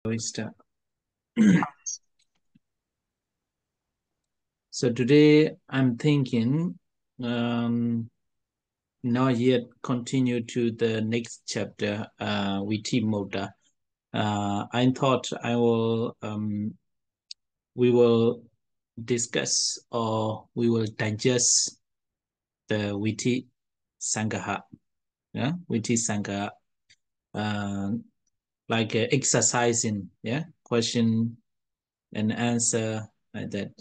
We start. So today I'm thinking not yet continue to the next chapter, Viti Moda. I thought we will discuss or we will digest the Viti Sangaha. Yeah, Viti Sangaha, like exercising, yeah, question and answer like that.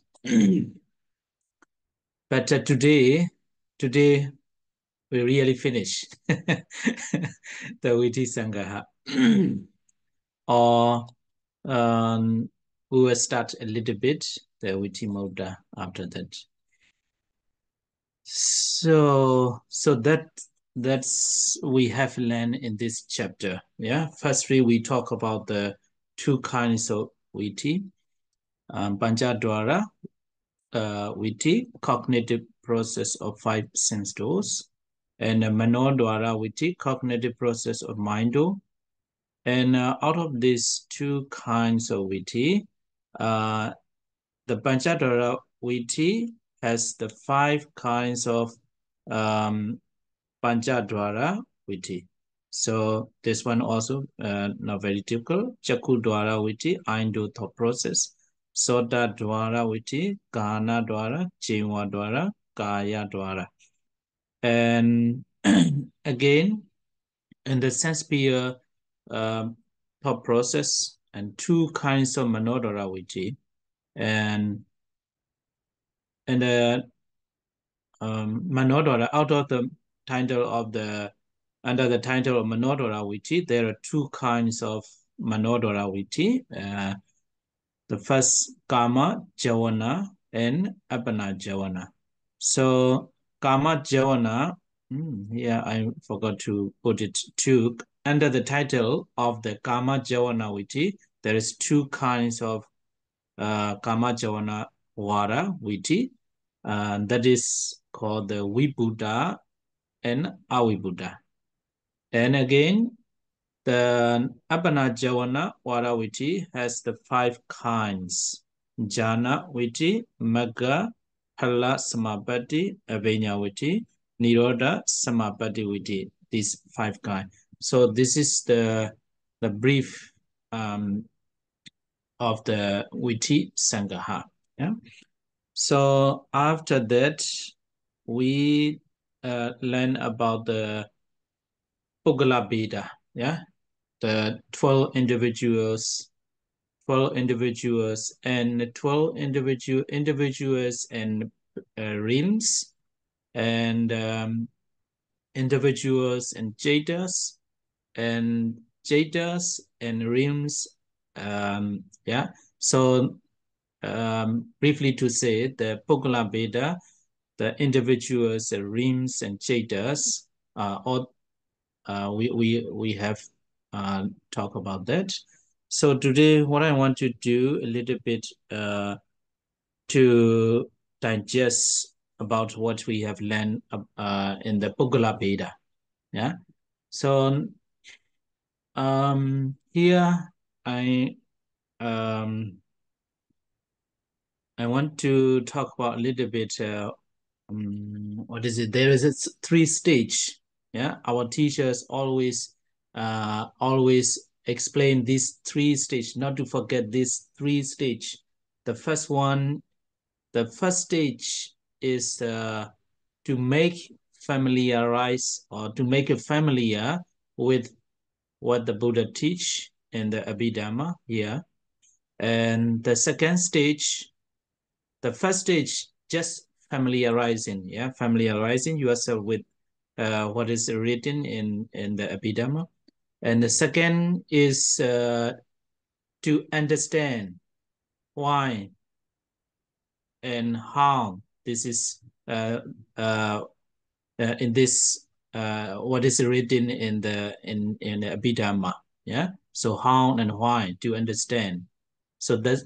But today we really finish the Viti Sangaha. Or we will start a little bit the Viti Moda after that. So that's we have learned in this chapter. Yeah. Firstly, we talk about the two kinds of Viti. Panchadwara Viti, cognitive process of five sense doors, and Manodwara Viti, cognitive process of mind door. And out of these two kinds of Viti, the Panchadwara Viti has the five kinds of Panchadwara Viti. So this one also not very typical. Chakudwara Viti, Aindu thought process. Sota Dwara Viti, Gana Dwara, Jiva Dwara, Kaya Dwara. And again, in the sense sphere thought process and two kinds of Manodwara Viti. And Manodwara, out of the title of the under the title of Manodwara Viti, there are two kinds of Manodwara Viti. The first Kama Javana and Apana Javana. So Kama Javana, yeah, I forgot to put it too. Under the title of the Kama Javana Viti, there is two kinds of Kama Javana Vara Viti. That is called the Vibuddha and Avibuddha. And again, the Apana Javana Vara Viti has the five kinds. Jhana Viti, Magga, Phala Samapatti, Abhinya Viti, Nirodha Samapatti Viti. These five kinds. So this is the brief of the Viti Sangaha. Yeah. So after that, we learn about the Pugala Beda. Yeah, the 12 individuals, and 12 individuals and realms, and individuals and jadas and realms. Yeah. So briefly to say, the Pugala Beda, the individuals, the realms and jadas, all we have talked about that. So today, what I want to do a little bit to digest about what we have learned in the Pugala Veda. Yeah. So here I I want to talk about a little bit. What is it? There is a three stage. Yeah, our teachers always explain these three stage. Not to forget this three stage. The first one, the first stage is to make familiarize or to make you familiar with what the Buddha teach in the Abhidhamma here. And the second stage, the first stage, just familiarizing, yeah, familiarizing yourself with what is written in the Abhidhamma. And the second is to understand why and how this is in this what is written in the Abhidhamma. Yeah. So how and why to understand. So that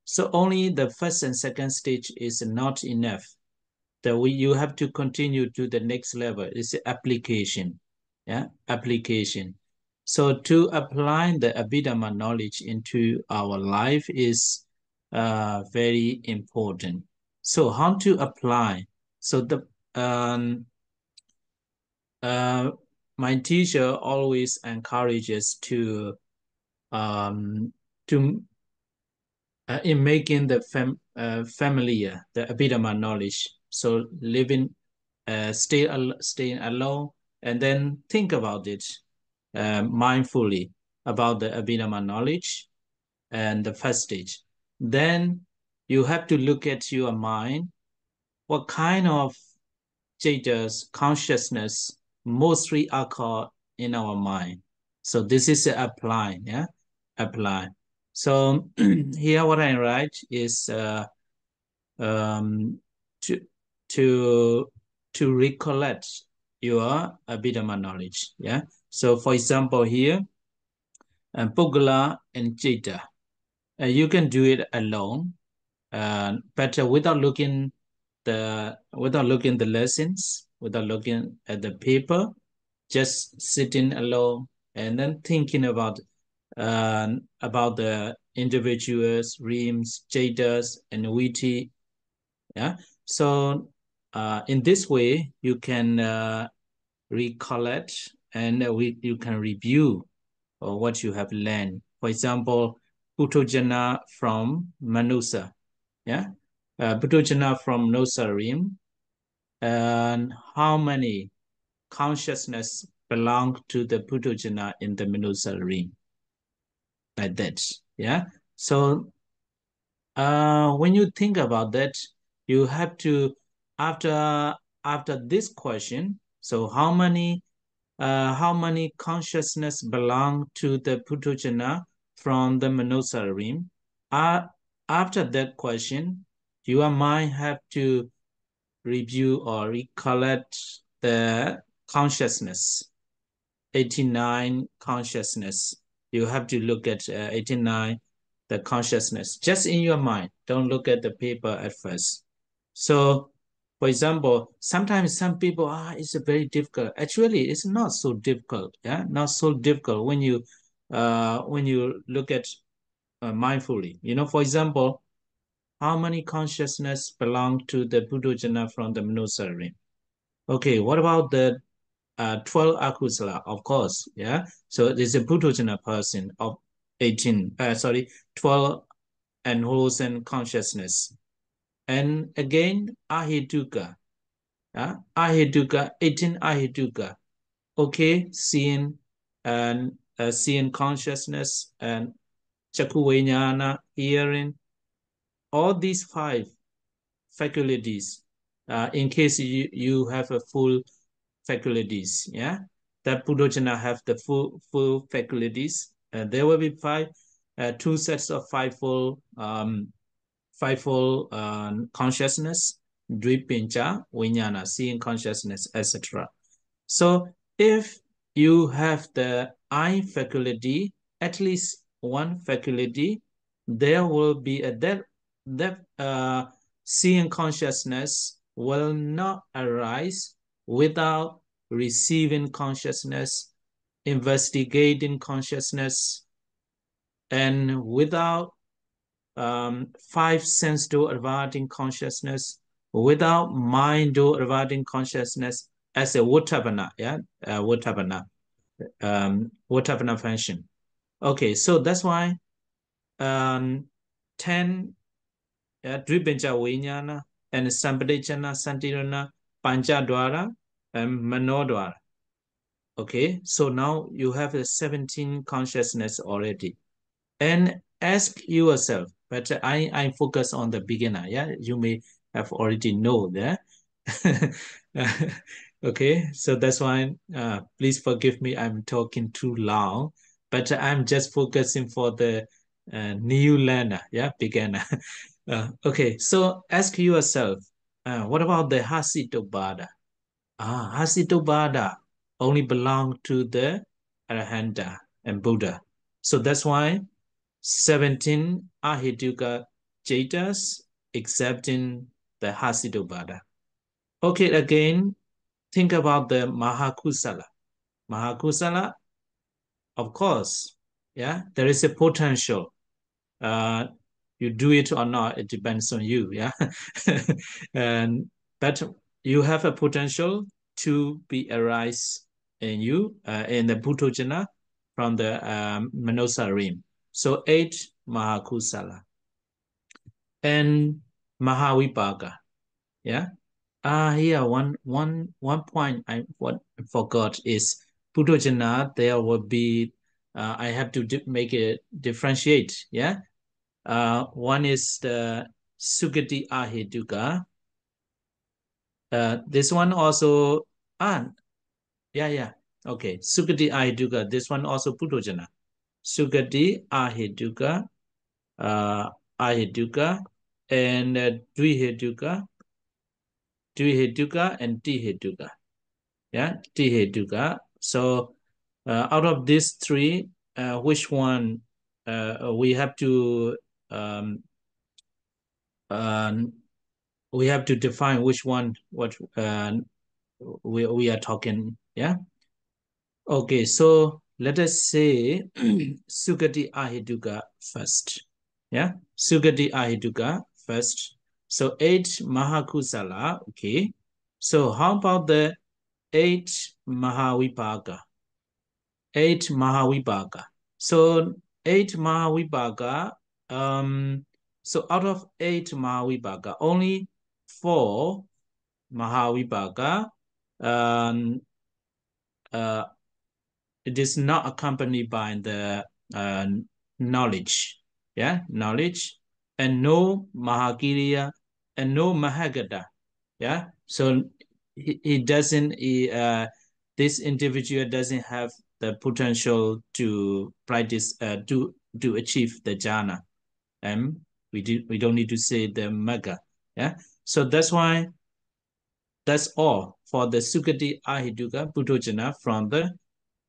so only the first and second stage is not enough. You have to continue to the next level. It's application. Yeah, application. So to apply the Abhidhamma knowledge into our life is very important. So how to apply? So um, uh, my teacher always encourages um, to in making the familiar the Abhidhamma knowledge. So living, staying alone, and then think about it mindfully about the Abhidhamma knowledge and the first stage. Then you have to look at your mind. What kind of status consciousness mostly occur in our mind? So this is apply, yeah, apply. So here what I write is um, to to to recollect your Abhidhamma knowledge. Yeah. So for example here, Pugala and Jita. You can do it alone, but without looking the lessons, without looking at the paper, just sitting alone and then thinking about the individuals, reams, jadas, and witty. Yeah. So in this way, you can recollect and you can review what you have learned. For example, Putojana from Manusa, yeah, Putojana from Nosarim, and how many consciousness belong to the Putojana in the Manusa rim, like that, yeah. So when you think about that, you have to after after this question. So how many consciousness belong to the Puthujana from the Manosa rim? After that question, your mind have to review or recollect the consciousness, 89 consciousness. You have to look at 89, the consciousness, just in your mind. Don't look at the paper at first. So, for example, sometimes some people, it's very difficult. Actually, it's not so difficult. Yeah, not so difficult when you look at mindfully. For example, how many consciousness belong to the Buddhajana from the Manusa rim? Okay, what about the 12 akusala, of course, yeah. So there's a Buddhajana person of 12 and consciousness. And again, Ahituka, yeah, Ahituka, 18 Ahituka. Okay, seeing and seeing consciousness and Chakuvenyana, hearing, all these five faculties. In case you have a full faculties, yeah, that Pudojana have the full faculties. There will be two sets of fivefold consciousness, Dvipincha, Vijnana, seeing consciousness, etc. So if you have the eye faculty, at least one faculty, there will be that seeing consciousness will not arise without receiving consciousness, investigating consciousness, and without five sense door averting consciousness, without mind door averting consciousness as a Votapana, yeah, Votapana function. Okay, so that's why 10 Dvipincha Vijnana and Sampadechana, Santirana, Panchadwara, and Manodwara. Okay, so now you have a 17 consciousness already. And ask yourself, but I focus on the beginner, yeah? You may have already know that. Okay, so that's why please forgive me, I'm talking too long, but I'm just focusing for the new learner, yeah, beginner. Okay, so ask yourself, what about the Hasitobhada? Hasitobhada only belong to the Arahanta and Buddha. So that's why 17 Ahituka Jaitas accepting the Hasitobhada. Okay, again, think about the Mahakusala. Mahakusala, of course, yeah, there is a potential. You do it or not, it depends on you, yeah. And but you have a potential to be arise in you in the Bhuttojana from the Manosa rim. So 8 Mahakusala and Mahavipaka, yeah. Here one point I forgot is Bhuttojana. There will be I have to make it differentiate. Yeah, one is the Sugati Aheduka. This one also ah yeah. Okay, Sugati Aheduka. This one also Bhuttojana. Sugati Aheduka, uh, Aheduka, and Dviheduka, and Tiheduka. Yeah, Tiheduka. So out of these three, which one we have to um, uh, we have to define which one what we are talking. Yeah. Okay. So let us say Sugati Ahiduga first. Yeah. Sugati Ahiduga first. So 8 Mahakusala. Okay. So how about the 8 Mahavipaka? 8 Mahavibhaga. So 8 Mahavibhaga, so out of 8 Mahavibhaga, only 4 Mahavibhaga, um, uh, it is not accompanied by the uh, knowledge, yeah, knowledge, and no Mahakiriya and no Mahagada, yeah. So he doesn't, this individual doesn't have the potential to practice, to achieve the jhana. And we don't need to say the maga, yeah. So that's why that's all for the Sukati Ahiduka Bhuttojana from the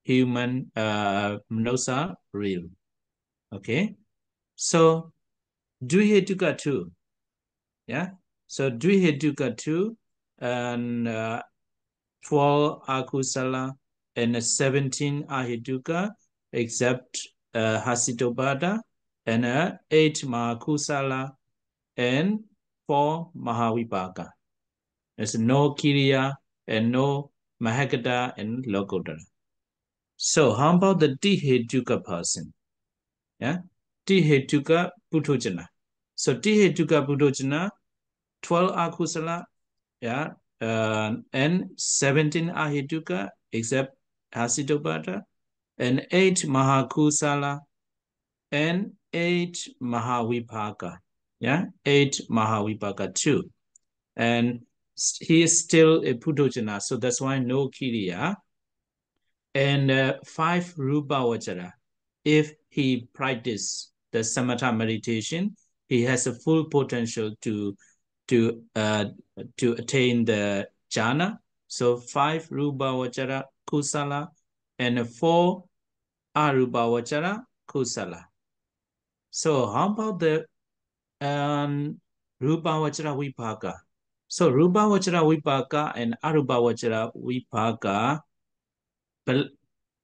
human Manosa realm. Okay, so Dvihetuka too, yeah. So Dvihetuka too, and 12 Akusala and 17 Ahiduka, except Hasitobhata, and 8 Mahakusala and 4 Mahavipaka. There's no Kiriya and no Mahagada and Lokodara. So how about the Dihetuka person? Yeah, Dihetuka Bhuttojana. So Dihetuka Bhuttojana, 12 Akusala, yeah, and 17 Ahetuka, except Hasidobhata, and 8 Mahakusala, and 8 Mahavipaka. Yeah, 8 Mahavipaka too. And he is still a Puttojana, so that's why no Kiriya. And 5 Rupavachara. If he practice the Samatha meditation, he has a full potential to uh, to attain the jhana. So 5 Rupavachara Kusala and 4 Arupavachara Kusala. So how about the Rupavachara Vipaka? So Rupavachara Vipaka and Arupavachara Vipaka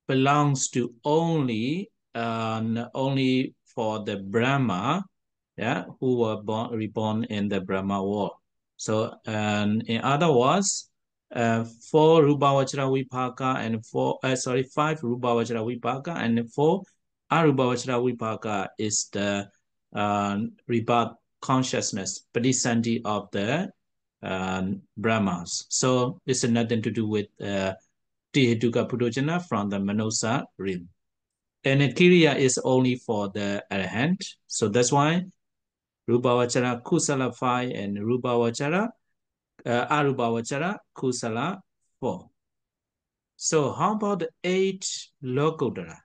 belongs to only for the Brahma, yeah, who were reborn in the Brahma world. So, in other words, 4 Rupavachara Vipaka and 5 Rupavachara Vipaka and 4 Arupavachara Vipaka is the rebirth consciousness, Padisanti of the Brahmas. So it's nothing to do with Tihetuka Puttojana from the Manosa realm. And Kiriya is only for the Arahant. So that's why Rupavachara Kusala 5 and Arupavachara Kusala 4. So how about the 8 Lokodara?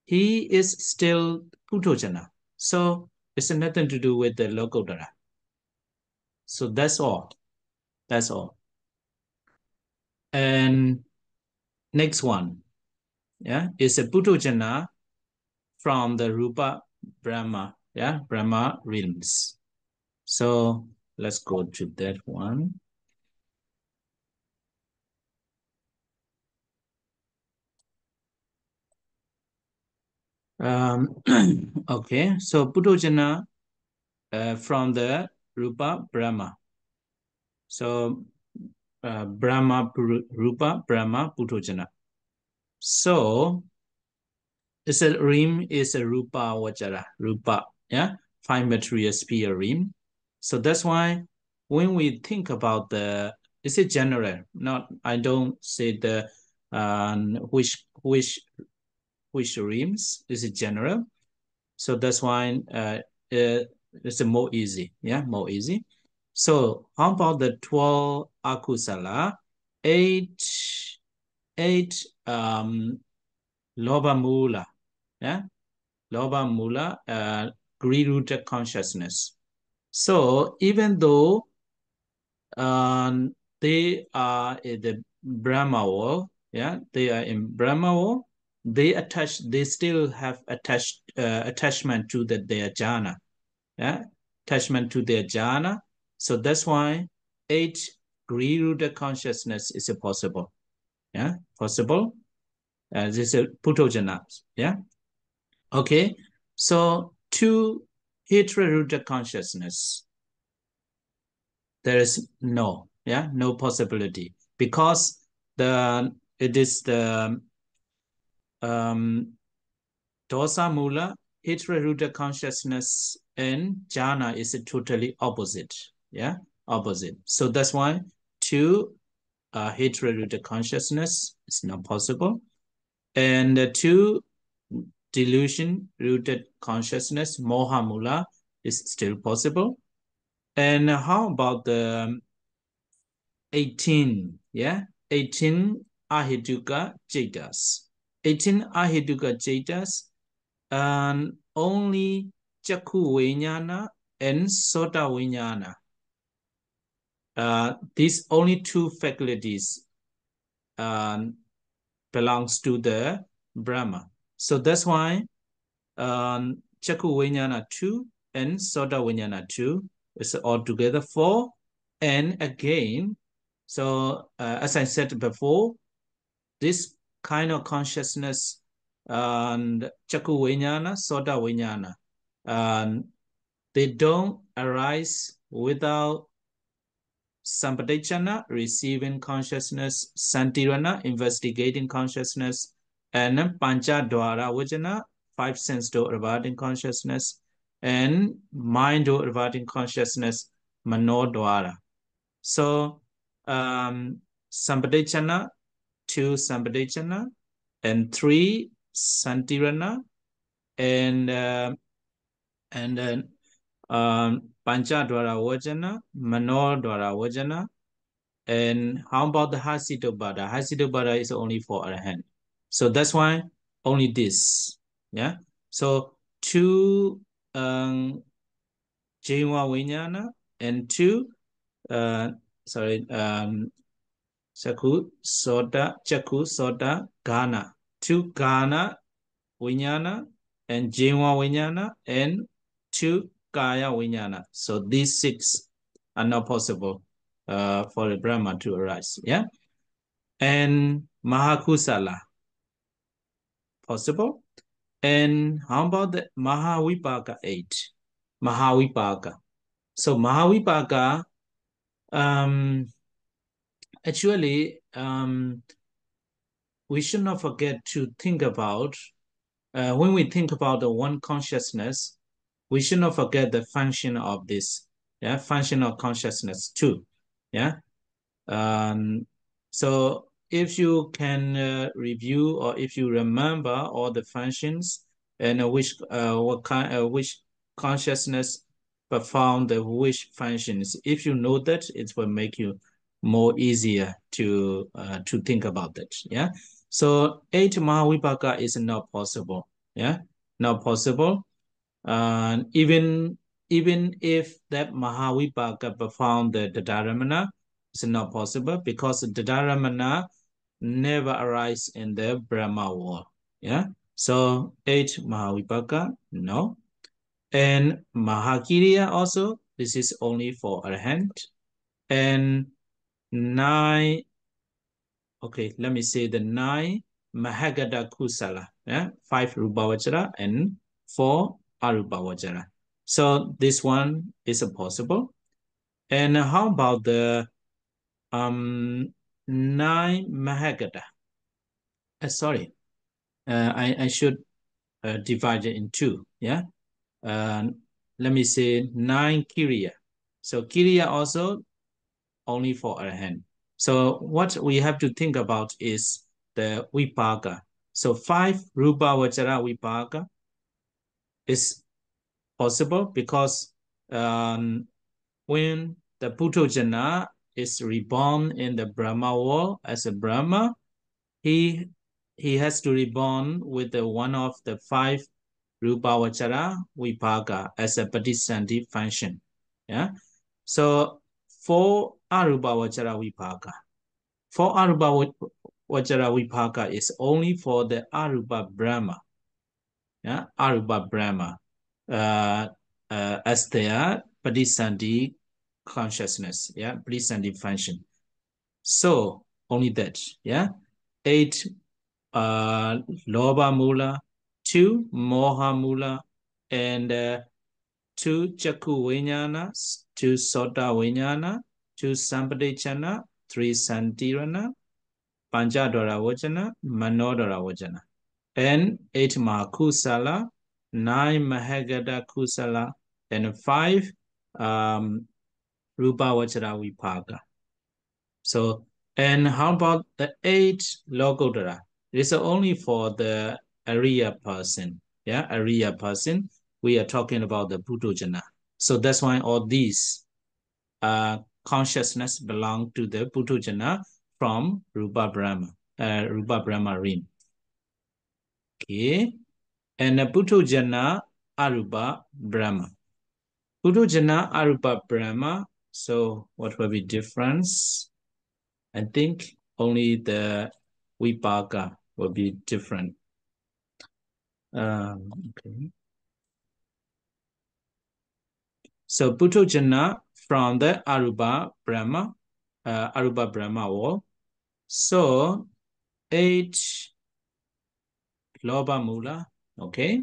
He is still Puttojana. So it's nothing to do with the Lokodara. So that's all. That's all. And next one, yeah, is a Puttojana from the Rupa Brahma, yeah, Brahma realms. So let's go to that one. Okay, so Putojana from the Rupa Brahma. So Brahma, Rupa, Brahma, Putojana. So it's a rim is a Rupa Vajara, Rupa, yeah, five material sphere rim. So that's why when we think about it's a general, not, I don't say the which rims, is a general. So that's why it's a more easy, yeah, more easy. So how about the 12 akusala, eight loba mula, yeah, loba mula, greed-rooted consciousness. So even though they are in the Brahma world, yeah, they are in Brahma world, they still have attachment to their jhana, yeah, attachment to their jhana. So that's why 8 greed-rooted consciousness is possible, yeah, possible. This is Putojana, yeah. Okay, so 2 hatred-rooted consciousness, there is no, yeah, no possibility, because it is the dosa mula, hatred-rooted consciousness, and jhana is totally opposite, yeah, opposite. So that's why 2 hatred-rooted consciousness is not possible, and 2 delusion-rooted consciousness, moha mula, is still possible. And how about the 18, yeah, 18 ahituka jaitas. 18 ahituka jaitas, and only Chakku Vijnana and Sota Vijnana. These only 2 faculties belongs to the Brahma. So that's why Chakku Vijnana 2 and Sota Vijnana 2 is altogether 4. And again, so as I said before, this kind of consciousness and Chakku Vijnana, Sota Vijnana, they don't arise without Sampadechana, receiving consciousness, Santirana, investigating consciousness, and Pancha Dwara Vajana, 5 sense door regarding consciousness, and mind door regarding consciousness, Mano Dwara. So, Sampadechana, 2 Sampadechana, and 3 Santirana, and then Pancha Dwara Vajana, Mano Dwara Vajana, and how about the Hasidobada? Hasidobada is only for Arahant. So that's why only this. Yeah. So 2 Jiva Vijnana and 2 sorry Chakku Sota Gana. 2 Gana Vijnana and Jiva Vijnana and 2 Kaya Vijnana. So these 6 are not possible for a Brahma to arise. Yeah. And Mahakusala, possible. And how about the Mahavipaka 8? Mahavipaka. So Mahavipaka, actually, we should not forget to think about, when we think about the one consciousness, we should not forget the function of this, yeah, function of consciousness too, yeah. So if you can review, or if you remember all the functions and which consciousness perform the which functions, if you know that, it will make you more easier to think about that. Yeah. So 8 Mahavipaka is not possible. Yeah, not possible. Even if that Mahavipaka perform the Dharamana, it's not possible, because the Dharamana never arise in the Brahma world. Yeah. So 8 Mahavipaka, no. And Mahakiriya also, this is only for Arahant. And 9, okay, let me say the 9 Mahagata Kusala. Yeah, 5 Rupa Vajra and 4 Arupa Vajra. So this one is possible. And how about the 9 Mahagata? Sorry, I should divide it in 2. Yeah. Let me say 9 Kiriya. So Kiriya also only for Arahant. So what we have to think about is the Vipaka. So 5 Rupa Vajra Vipaka is possible because when the Puthojana is reborn in the Brahma world as a Brahma, he has to reborn with the one of the 5 Rupa Vajra Vipaka as a Patisandhi function. Yeah. So for Arupa Vajra Vipaka, for Arupa Vajra Vipaka is only for the Arupa Brahma. Yeah, Arupa Brahma. As their Patisandhi consciousness. Yeah, Patisandhi function. So only that. Yeah. 8 Lobha Mula, 2 Moha Mula, and 2 Chakku Vijnana, 2 Sota Vijnana, 2 Sampadechana, 3 Santirana, Panchadwara Vajana, Manodara Vajana, and 8 Mahakusala, 9 Mahagata Kusala, and 5 Rupa Vajra Vipaka. So, and how about the 8 Lokodara? It is only for the Arya person. Yeah, Arya person. We are talking about the Puthojana. So that's why all these consciousness belong to the Puthojana from Rupa Brahma Rim. Okay. And the Puthojana Arupa Brahma. Puthojana Arupa Brahma. So what will be difference? I think only the Vipaka will be different. Okay. So Puthojana from the Arupa Brahma world. So 8 Lobha Mula, okay,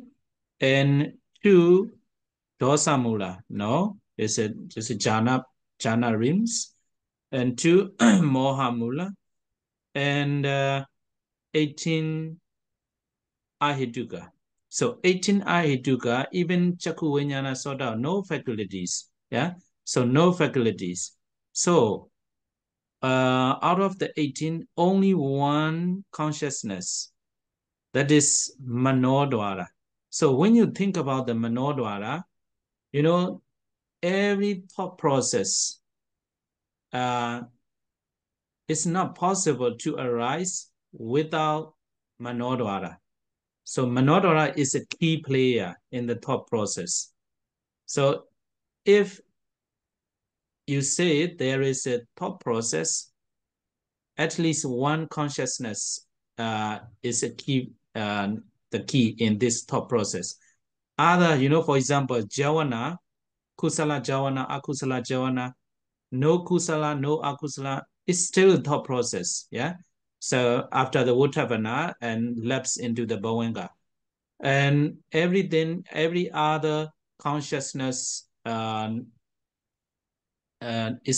and 2 Dosa Mula, no, it's a Jana rims, and 2 Moha Mula, and 18 Ahituka. So 18 Ahituka, even Chakku Vijnana Sota, no faculties. Yeah. So no faculties. So out of the 18, only one consciousness, that is Manodwara. So when you think about the Manodwara, you know, every thought process is not possible to arise without Manodwara. So Manodwara is a key player in the thought process. So if you say there is a thought process, at least one consciousness is a key, the key in this thought process. Other, for example, Javana, Kusala Javana, Akusala Javana, no Kusala, no Akusala, it's still a thought process. Yeah. So after the Uttavana and lapse into the Bhavanga. And everything, every other consciousness is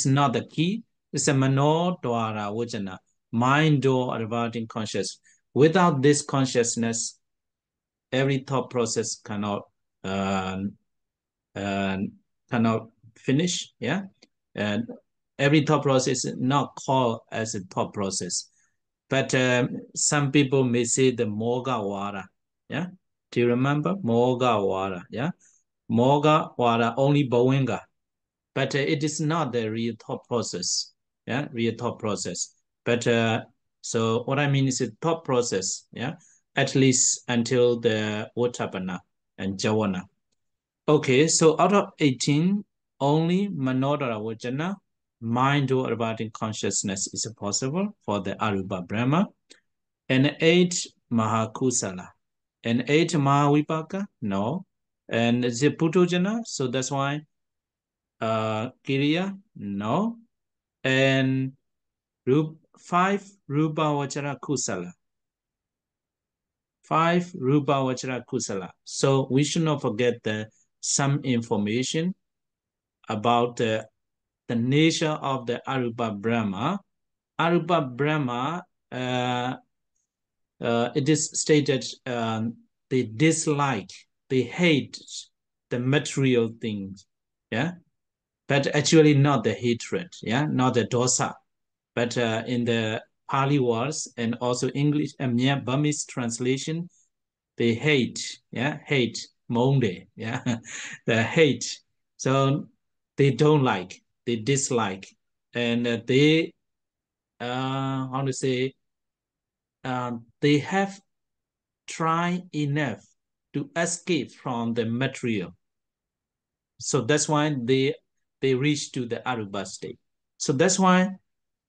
not the key. It's a Manodwara Vajana, mind door about conscious. Without this consciousness, every thought process cannot finish. Yeah, and every thought process is not called as a thought process. But some people may say the Moga Wara. Yeah, do you remember Moga Wara? Yeah, Moga Wara only Bhavanga. But it is not the real thought process. Yeah, real thought process. But so what I mean is a thought process. Yeah, at least until the Uttapana and Javana. Okay, so out of 18, only Manodara Vajana, mind or abiding consciousness is possible for the Arupa Brahma, and 8 Mahakusala. And 8 Mahavipaka, no. And the Puthojana, so that's why Kiriya, no. And 5 Rupa Vajra Kusala. 5 Rupa Vachara Kusala. So we should not forget some information about the nature of the Arupa Brahma. Arupa Brahma, it is stated they dislike, they hate the material things, yeah, but actually not the hatred, yeah, not the dosa, but in the Pali words and also English and Burmese translation, they hate, yeah, hate, monde, yeah, the hate. So they don't like, they dislike, and they, how to say, they have tried enough to escape from the material. So that's why they reach to the Aruba state. So that's why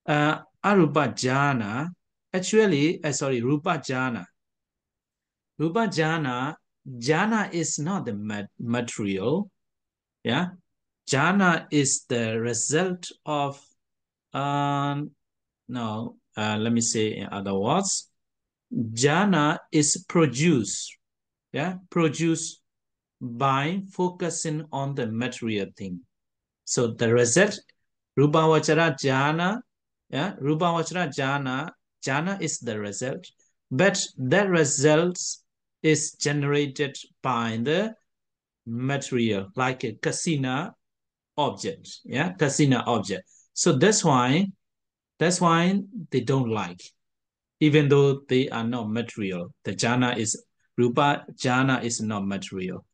Arupa Jhana, actually, sorry, Rupa Jhana. Rupa Jhana, Jhana is not the material, yeah. Jhana is the result of, no, let me say in other words, jhana is produced, yeah, produced by focusing on the material thing. So the result, Rupavachara jhana, yeah, Rupavachara jhana, jhana is the result, but that result is generated by the material, like a kasina object, yeah, kasina object. So that's why they don't like, even though they are not material. The jhana is, Rupa jhana is not material.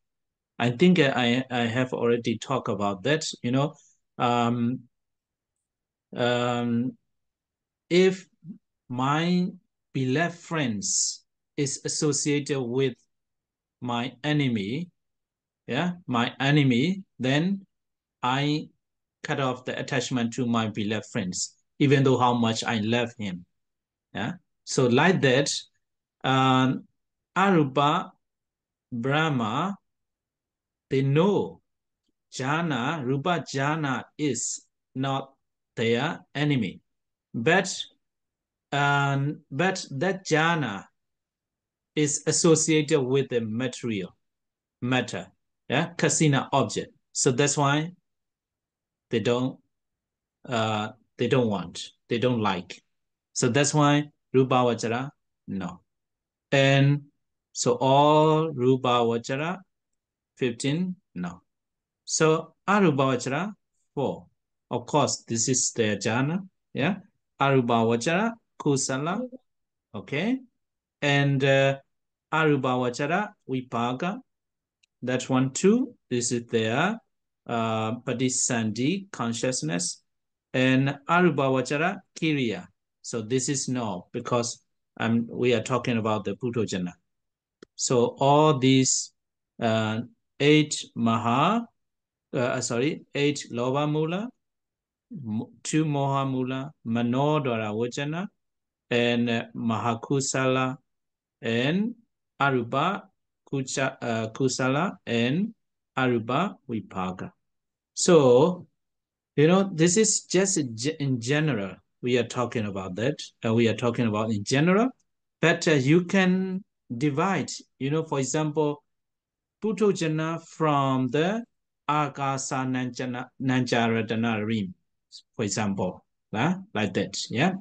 I think I have already talked about that. Um, um, if my beloved friends is associated with my enemy, yeah, my enemy, then I cut off the attachment to my beloved friends, even though how much I love him. Yeah. So like that, Arupa, Brahma, they know jhana, Rupa jhana is not their enemy. But that jhana is associated with the material matter, yeah, kasina object. So that's why they don't uh, they don't want, they don't like. So that's why Rupa Vachara, no. And so all Rupa Vachara, 15, no. So Arupa Vachara, 4. Of course, this is the jhana, yeah. Arupa Vachara, Kusala, okay. And Arupa Vachara, Vipaga, that's 1, 2. This is their Padisandhi consciousness. And Arupa Vachara, Kiriya. So this is no, because we are talking about the Puthojana. So all these 8 Maha, 8 Lobha Mula, 2 Moha Mula, Manodara Vajana, and Mahakusala, and Arupa Kusala, and Arupa Vipaga. So, this is just in general. We are talking about that. We are talking about in general. But you can divide, for example, Puthojana from the Akasa Nanjaradana Rim, for example, like that, yeah.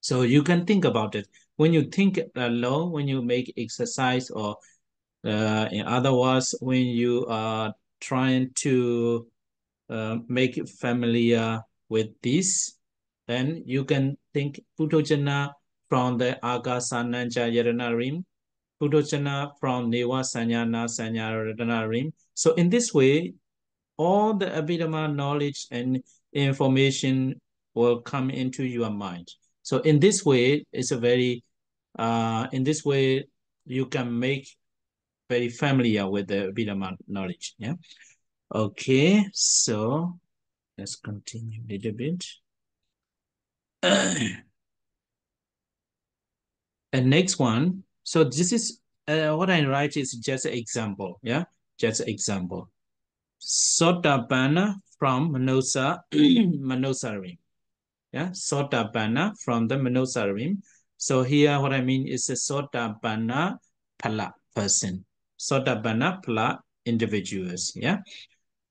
So you can think about it. When you think alone, when you make exercise, or in other words, when you are trying to make it familiar with this, then you can think Puthojana from the Agasananja Yadana Rim, Puthojana from Neva Sanyana Sanyana Rim. So in this way, all the Abhidhamma knowledge and information will come into your mind. So in this way, in this way, you can make very familiar with the Abhidhamma knowledge. Yeah. Okay, so let's continue a little bit. And next one. So this is what I write is just an example. Yeah, just an example. Sotapanna from Manosarim. Yeah, Sotapanna from the Manosarim. So here what I mean is a Sotapanna phala person. Sotapanna phala individuals. Yeah.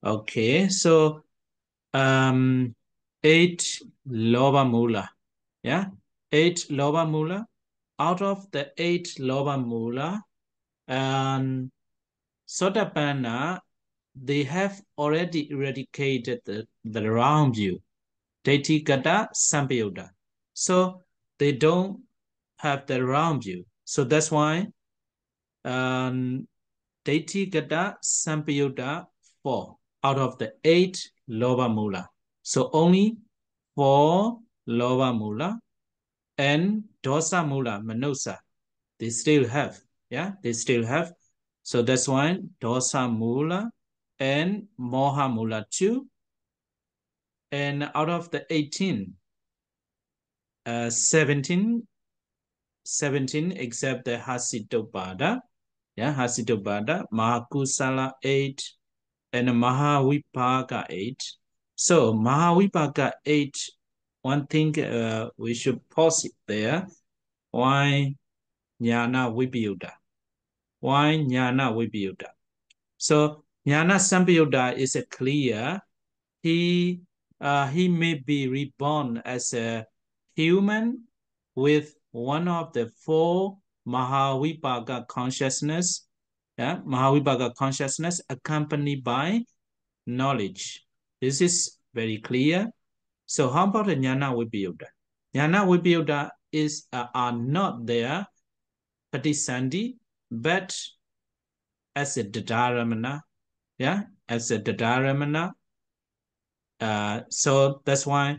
Okay. So 8 lobha mula. Yeah. 8 lobha mula. Out of the 8 lobha mula, Sotapanna, they have already eradicated the wrong view. Deity Gata Sampayutta. So they don't have the wrong view. So that's why Deity Gata Sampayutta 4 out of the 8 Loba Mula. So only 4 Loba Mula and Dosa Mula, Manusa, they still have. Yeah, they still have. So that's why Dosa Mula and Moha Mula 2. And out of the 18, 17 except the Hasitopada. Yeah, Hasitopada, Mahakusala 8, and Mahavipaka 8. So Mahavipaka 8, one thing we should pause it there. Why Jnana Vipayutta? Why Jnana Vipayutta? So Jnana Sampayutta is a clear. He may be reborn as a human with one of the 4 Mahavipaka consciousness, yeah, Mahavipaka consciousness accompanied by knowledge. This is very clear. So how about the Jnana Vipayutta? Jnana Vipayutta are not there, Patisandhi, but as a Dadaramana, yeah, as a Dadaramana. So that's why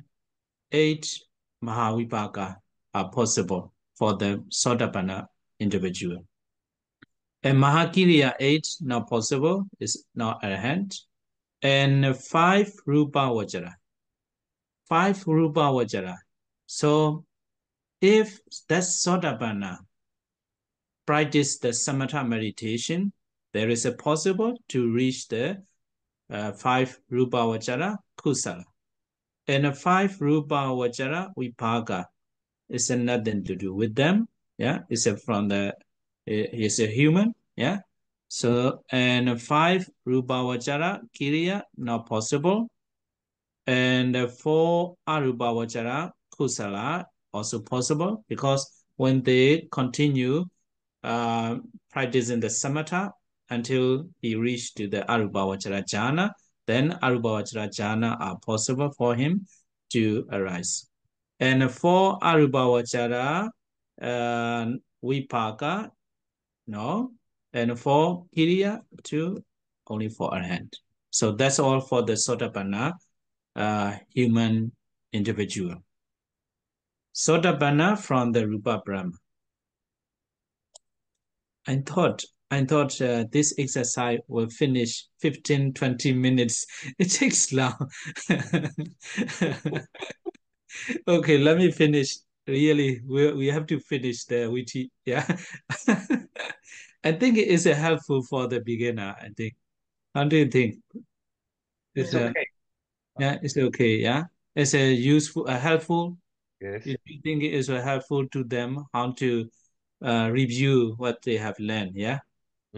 8 Mahavipaka are possible for the Sotapanna individual. And Mahakiriya 8 not possible, is not at hand. And 5 Rupa Vajra. 5 Rupa Vajra. So if that Sotapanna practice the Samatha meditation, there is a possible to reach the 5 Rupa Vajra Kusala. And 5 Rupa Vajra Vipaka is nothing to do with them. Yeah, it's from the he's a human. Yeah. So and 5 Rupa Vajra Kiriya not possible. And 4 Arupa Vajra Kusala also possible because when they continue practicing the samatha until he reached to the Arupa Vajra jhana, then Arupa Vajra jhana are possible for him to arise. And for Arupa Vajra Vipaka, no. And for Kiriya, 2, only for Arhat. So that's all for the Sotapanna human individual. Sotapanna from the Rupa Brahma. I thought this exercise will finish 15-20 minutes. It takes long. Okay, let me finish. Really, we have to finish the witty. Yeah. I think it is helpful for the beginner. I think. How do you think? It's okay. Yeah, it's okay. Yeah, it's a useful, helpful. Yes. You think it is helpful to them how to review what they have learned? Yeah.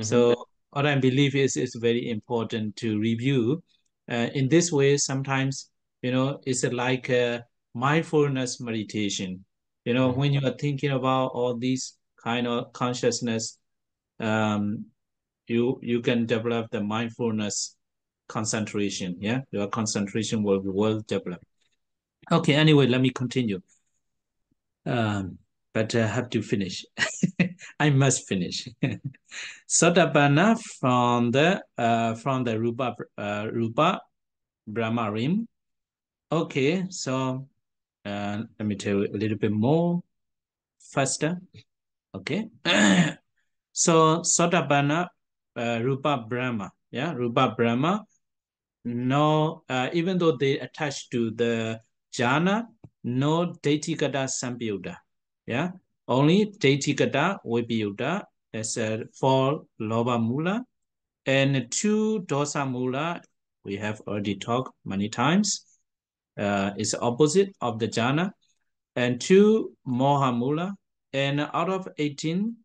So what I believe is very important to review. In this way, sometimes it's like a mindfulness meditation. When you are thinking about all these kind of consciousness, um, you can develop the mindfulness concentration. Yeah, your concentration will be well developed. Okay. Anyway, let me continue. But I have to finish. I must finish. Sotapanna from the Rupa Brahma Rim. Okay, so let me tell you a little bit more faster. Okay, so Sotapanna Rupa Brahma, yeah, Rupa Brahma. No, even though they attach to the jhana, no Daitikata Sampayutta. Yeah, only Daitikata Vipayutta as a 4 Loba Mula and 2 Dosa Mula. We have already talked many times. Is opposite of the jhana, and 2 Moha Mula, and out of 18,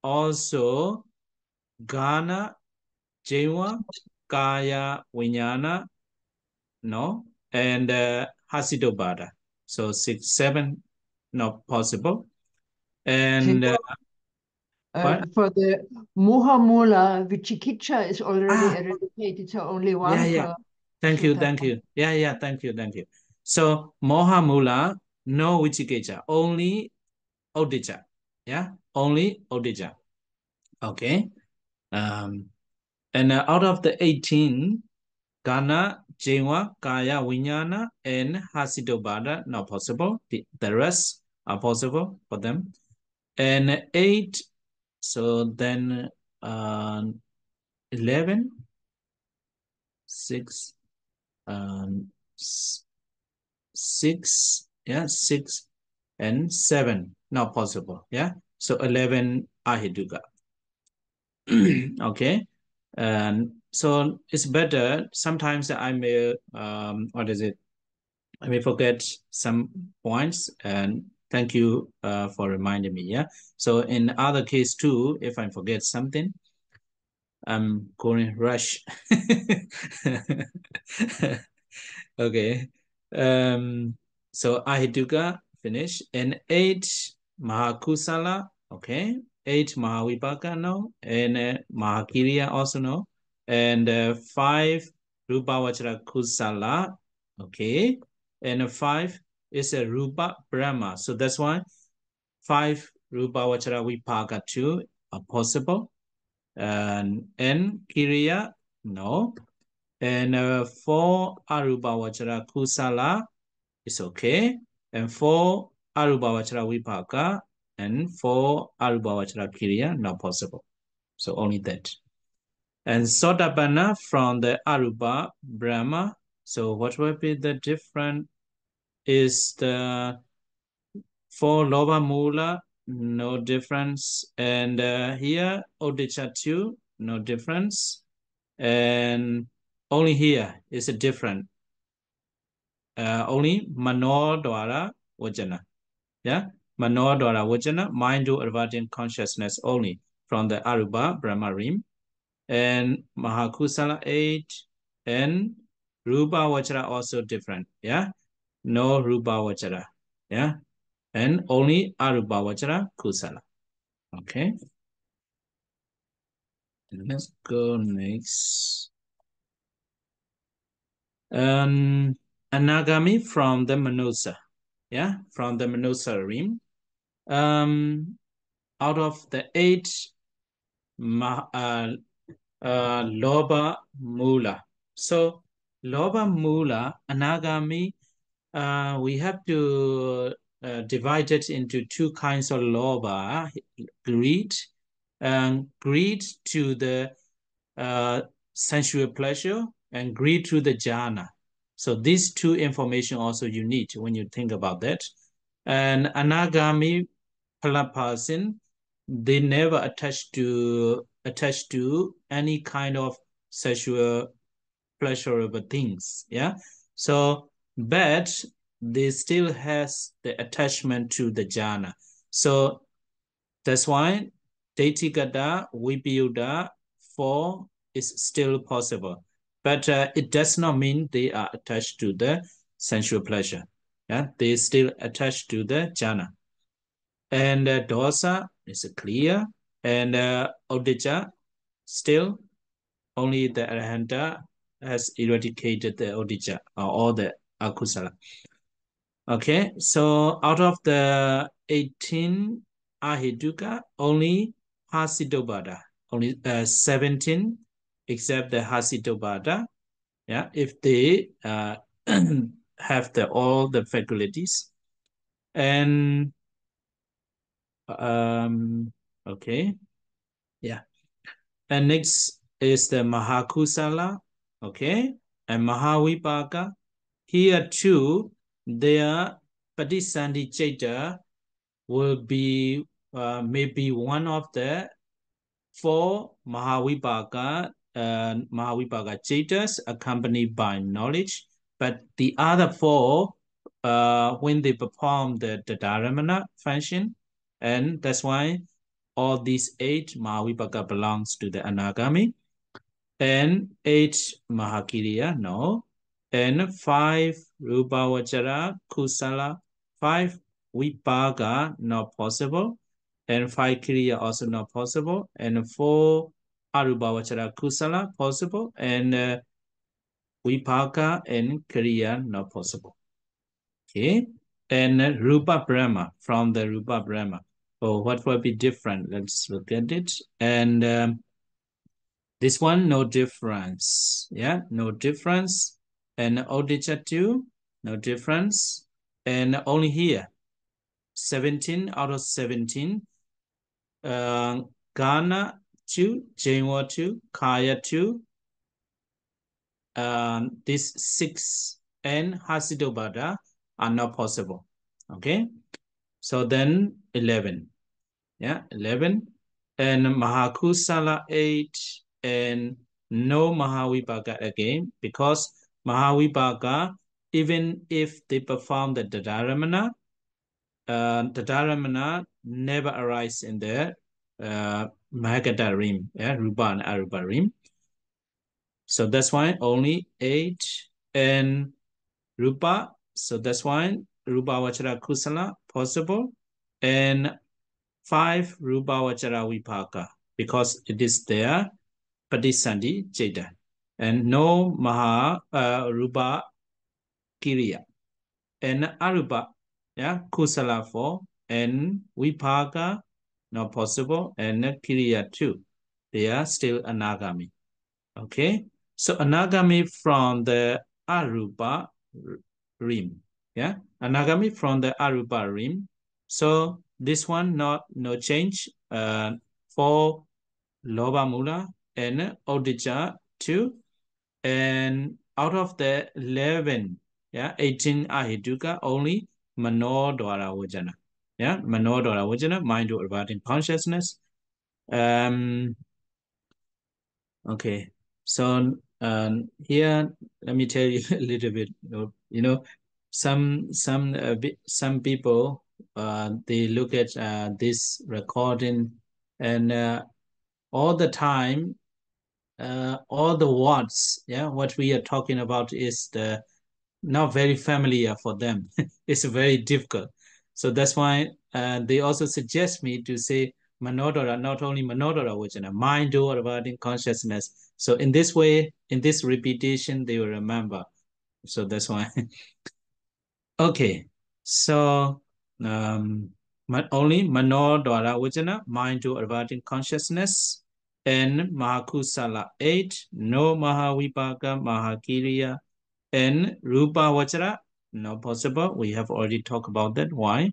also Ghana, Jewa, Kaya, Vinyana, no, and Hasidobada. So 6, 7, not possible. And for the Muhamula, Vichikicha is already ah, eradicated, so only one yeah. for Thank you. Sutta. Yeah, thank you. So Mohamula, no Vichikecha, only Odija. Yeah, only Odija. Okay. And out of the 18, Ghana, Jewa, Kaya, Vinyana, and Hasidobada, not possible. The rest are possible for them. And 8, so then 11, 6, 6, yeah, 6 and 7, not possible. Yeah, so 11 Ahiduga. Okay, and so it's better. Sometimes I may what is it? I may forget some points, and thank you for reminding me. Yeah, so in other case too, if I forget something, I'm going rush. Okay. Um, so Ahiduga finish. And 8 Mahakusala, okay. 8 Mahawipaka no. And Mahakiriya also no. And 5 Rupavachara Kusala, okay. And 5 is a Rupa Brahma. So that's why 5 Rupavachara Vipaka 2 are possible. And Kiriya, no. And 4 Arubhavachara Kusala is okay. And 4 Arubhavachara Vipaka and 4 Arubhavachara Kiriya, not possible. So only that. And Sotapanna from the Aruba Brahma. So what will be the difference? Is the 4 Loba Mula, no difference. And here Odisha 2, no difference. And only here is a different. Only Manodwara Vajana. Yeah, Manodwara Vajana, mind to adverting consciousness only from the Aruba Brahma Rim. And Mahakusala 8 and Rupa Vajra also different. Yeah, no Rupa Vajra. Yeah, and only Arupa Vajra Kusala. Okay, let's go next. Anagami from the Manusa. Yeah, from the Manusa Rim. Out of the 8 Loba Mula. So Loba Mula, Anagami, we have to divide it into 2 kinds of Loba, greed, and greed to the sensual pleasure, and greed to the jhana. So these 2 information also you need when you think about that. And Anagami person, they never attach to any kind of sexual pleasurable things. Yeah. So but they still has the attachment to the jhana. So that's why Daitigada, Vibhuda 4 is still possible. But it does not mean they are attached to the sensual pleasure. Yeah, they still attached to the jhana. And dosa is clear. And Odija, still only the Arahanta has eradicated the Odija or all the Akusala. Okay, so out of the 18 Ahiduka, only Hasidobada, only 17, except the Hasidobada. Yeah, if they have all the faculties. And okay, yeah. And next is the Mahakusala, okay, and Mahavipaka. Here too, their Padisandi Chaita will be maybe one of the 4 Mahavipaka Mahavipaka Chaitas accompanied by knowledge, but the other 4 when they perform the Dharamana function, and that's why all these 8 Mahavipaka belongs to the Anagami, and 8 Mahakiriya, no, and 5 Rupavachara Kusala, 5 Vipaka, not possible, and 5 Kiriya also not possible, and 4 Arupavachara Kusala possible, and Vipaka and Kiriya not possible. Okay, and Rupa Brahma, from the Rupa Brahma. Oh, what will be different? Let's look at it. And this one, no difference. Yeah, no difference. And Odisha 2, no difference. And only here, 17 out of 17. Ghana 2, Jainwa 2, Kaya 2. This 6 and Hasidobada are not possible. Okay, so then 11. Yeah, 11. And Mahakusala 8 and no Mahavipaka again, because Mahavipaka, even if they perform the Dadaramana never arise in the Mahagata rim, yeah, Rupa and Arupa rim. So that's why only 8 and Rupa. So that's why Rupa Vachara Kusala possible, and 5 Rupavachara Vipaka, because it is there, Patisandi Jeda, and no Rupa Kiriya, and Arupa, yeah, Kusala 4, and Vipaka, not possible, and Kiriya 2. They are still Anagami. Okay, so Anagami from the Arupa rim, yeah, Anagami from the Arupa rim. So this one no change for Loba Mula and Odija 2, and out of the 11, yeah, 18 Ahiduka, only Manodwara Vajana, yeah, Manodwara Vajana, mind to abiding consciousness. Okay, so here let me tell you a little bit. Some people they look at this recording, and all the time, all the words, yeah, what we are talking about is not very familiar for them. It's very difficult. So that's why they also suggest me to say Manodara, not only Manodara Vajana, mind or abiding consciousness. So in this way, in this repetition, they will remember. So that's why. Okay, so only Manodara Vajana, mind or abiding consciousness, and Mahakusala 8, no Mahavipaka, Mahakiriya, and Rupa Vachara, not possible. We have already talked about that. Why?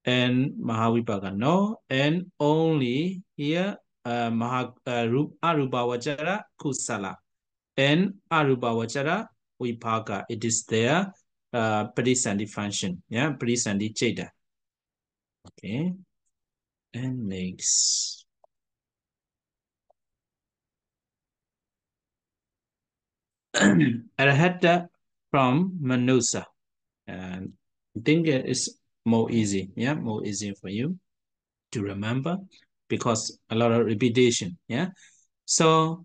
And Mahavipaka, no. And only here, Arupa Vachara, Kusala. And Arupa Vachara, Vipaka. It is there, Parisandi function. Yeah, Parisandi Cheda. Okay. And next. Arahata from Manusa. And I think it is more easy. Yeah, more easy for you to remember, because a lot of repetition. Yeah. So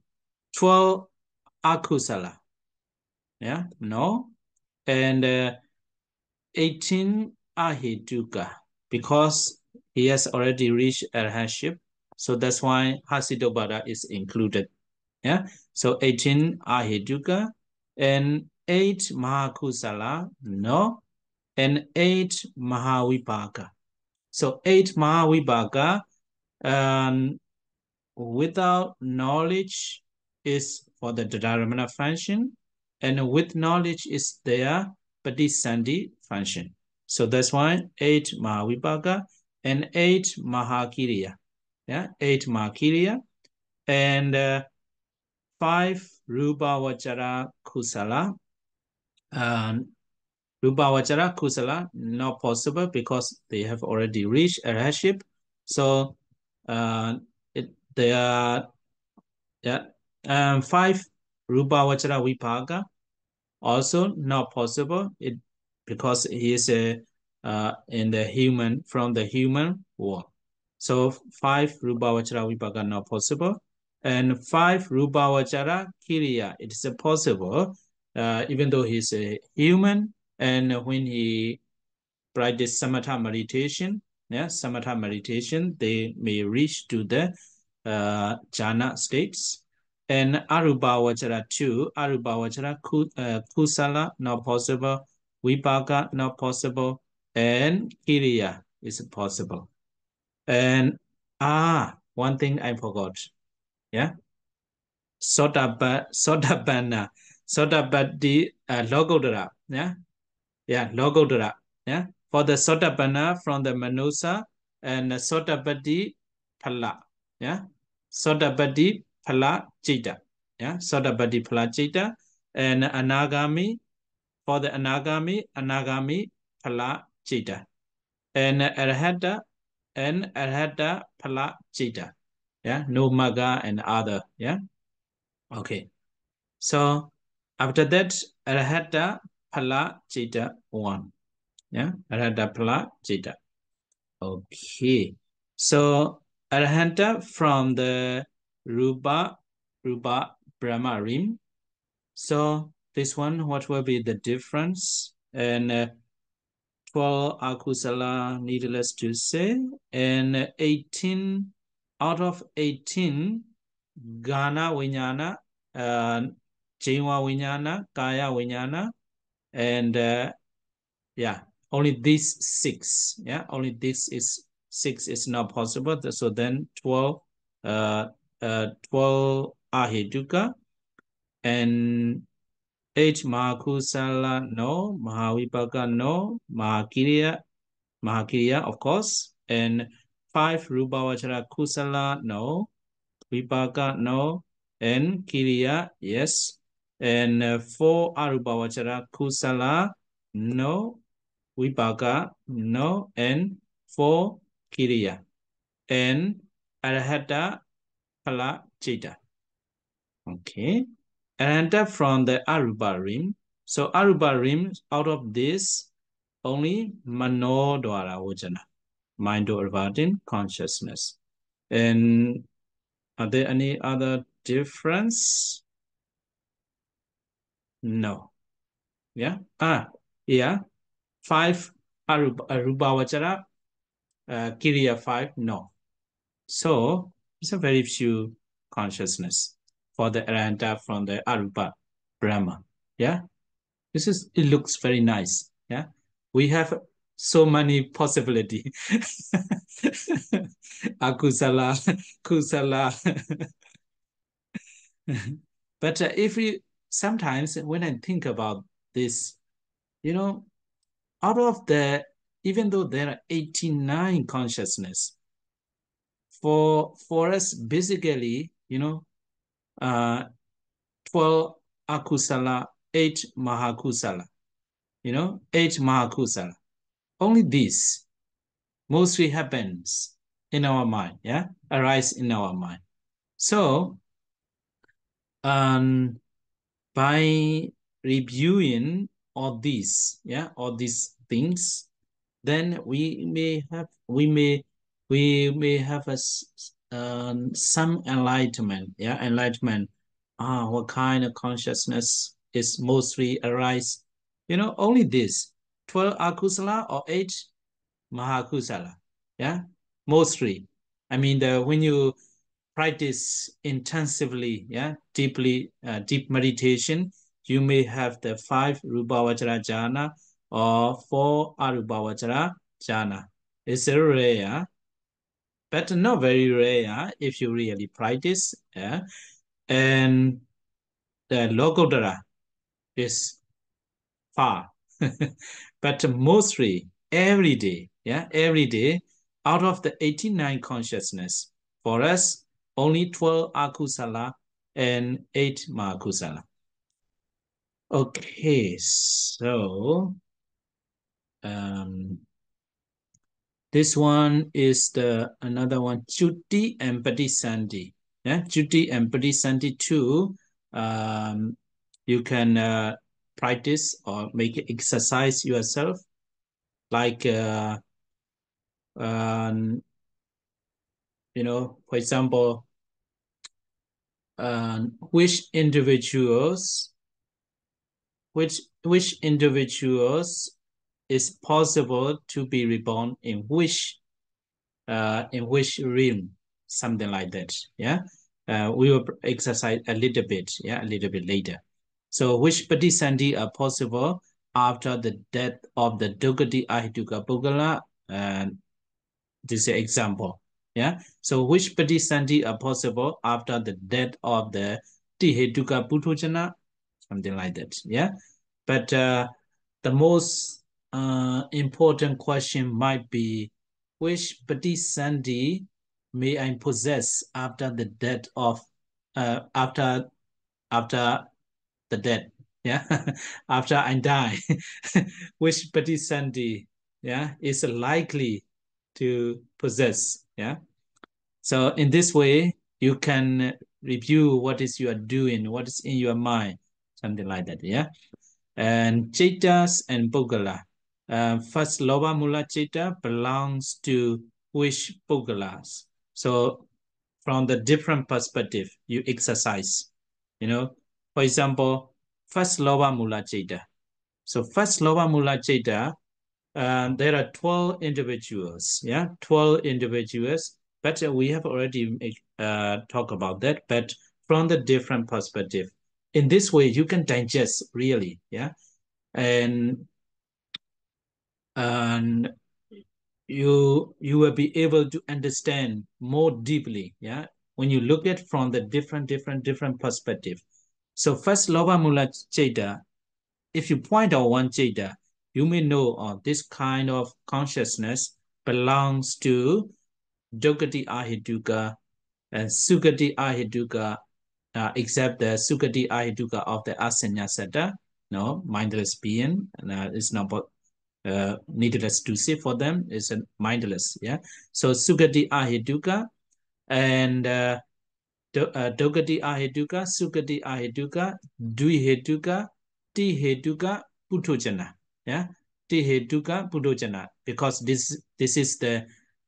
12 akusala. Yeah, no. And 18 ahituka, because he has already reached arhatship. So that's why Hasidobada is included. Yeah. So 18 ahituka, and 8 mahakusala, no. And 8 Mahavipaka. So 8 Mahavipaka, without knowledge is for the Dadaramana function, and with knowledge is their Patisandi function. So that's why 8 Mahavipaka and 8 Mahakiriya. Yeah, 8 Mahakiriya, and 5 Rupavachara Kusala. Rupavachara Kusala, not possible, because they have already reached arhatship. So they are, yeah, 5 Rupavachara Vipaka, also not possible, because he is in the human, from the human world. So 5 Rupavachara Vipaka not possible. And 5 Rupavachara Kiriya, it is possible, even though he's a human, and when he practice samatha meditation, samatha meditation, they may reach to the jhana states. And arubhavachara too, arubhavachara kusala not possible, vipaka not possible, and kiriya is possible. And one thing I forgot, yeah, sotabana, sotabati logodara, logodara, for the sotabana from the manusa and sotabati phala, sotabati phala chita, sotabati phala chita, and anagami for the anagami phala chita, and arhata phala chita, no maga and other, okay. So after that, arhata phala chita 1. Arhata phala chita. Okay. So arhata from the Rupa Brahma rim. So this one, what will be the difference? And 12 akusala, needless to say, and 18 out of 18 Gana Vinyana, Jingwa Vinyana, Kaya Vinyana, and only these 6. Only this is 6 is not possible. So then 12 Ahituka and 8 Mahakusala, no, Mahavipaka, no, Mahakiriya, of course, and 5 Rupavachara Kusala, no, Vipaka, no, and Kiriya, yes, and 4 Arupavachara Kusala, no, Vipaka, no, and 4 Kiriya, and Arahata Phala Chita. Okay, and from the Arupa rim. So Arupa rim, out of this, only Manodwara Vajana, mind over consciousness. And are there any other difference? No. Yeah. 5 Arubhavachara, Kiriya 5, no. So it's a very few consciousness for the Arahanta from the Arupa Brahma. Yeah. It looks very nice. Yeah. We have so many possibility. Akusala, kusala. But if we sometimes when I think about this, out of the, even though there are 89 consciousness, for us basically, 12 akusala, 8 mahakusala, 8 mahakusala. Only this mostly happens in our mind, arise in our mind. So, by reviewing all these, all these things, then we may have some enlightenment, enlightenment. What kind of consciousness is mostly arise? Only this 12 akusala or 8 mahakusala, mostly. I mean, when you practice intensively, deeply, deep meditation, you may have the 5 Rupavachara jhana or 4 Arupavachara jhana. It's rare, but not very rare if you really practice. And the Lokodara is far. But mostly every day, every day, out of the 89 consciousness, for us, only 12 akusala and 8 mahakusala. Okay, so this one is another one, Chutti and Patisandi. Chutti and Patisandi too. You can practice or make exercise yourself, like for example, which individuals is possible to be reborn in which realm, something like that. Yeah, we will exercise a little bit. Yeah, a little bit later. So which patisandhi are possible after the death of the Dugati Ahituka Pugala? And this is an example. Yeah. So which patisandhi are possible after the death of the Tihetuka Puthujana? Something like that. Yeah. But the most important question might be which patisandhi may I possess after the death of after the death, yeah, after I die, which patisandhi, yeah, is likely to possess, yeah. So in this way, you can review what is you are doing, what is in your mind, something like that, yeah. And Chetas and Pugala. First, Loba Mula Cheta belongs to which Pugalas? So from the different perspective, you exercise, For example, first Loba Mula Cheta. So first Loba Mula Cheta, there are 12 individuals, yeah, 12 individuals, but we have already talked about that, but from the different perspective. In this way, you can digest really, yeah, and and you will be able to understand more deeply, yeah, when you look at from the different perspective. So first, Loba Mula Cheta, if you point out one Cheta, you may know this kind of consciousness belongs to Dogati Ahituka and Sugati Ahituka, except the Sugati Ahituka of the Asanya Setta, no, mindless being, is not needless to say for them, is mindless, yeah. So Sugati Ahituka and Dogati Ahituka, Sugati Ahituka, Dvihetuka, Tihetuka, Puthojana. Yeah, Tihetuka, Puthojana. Because this is the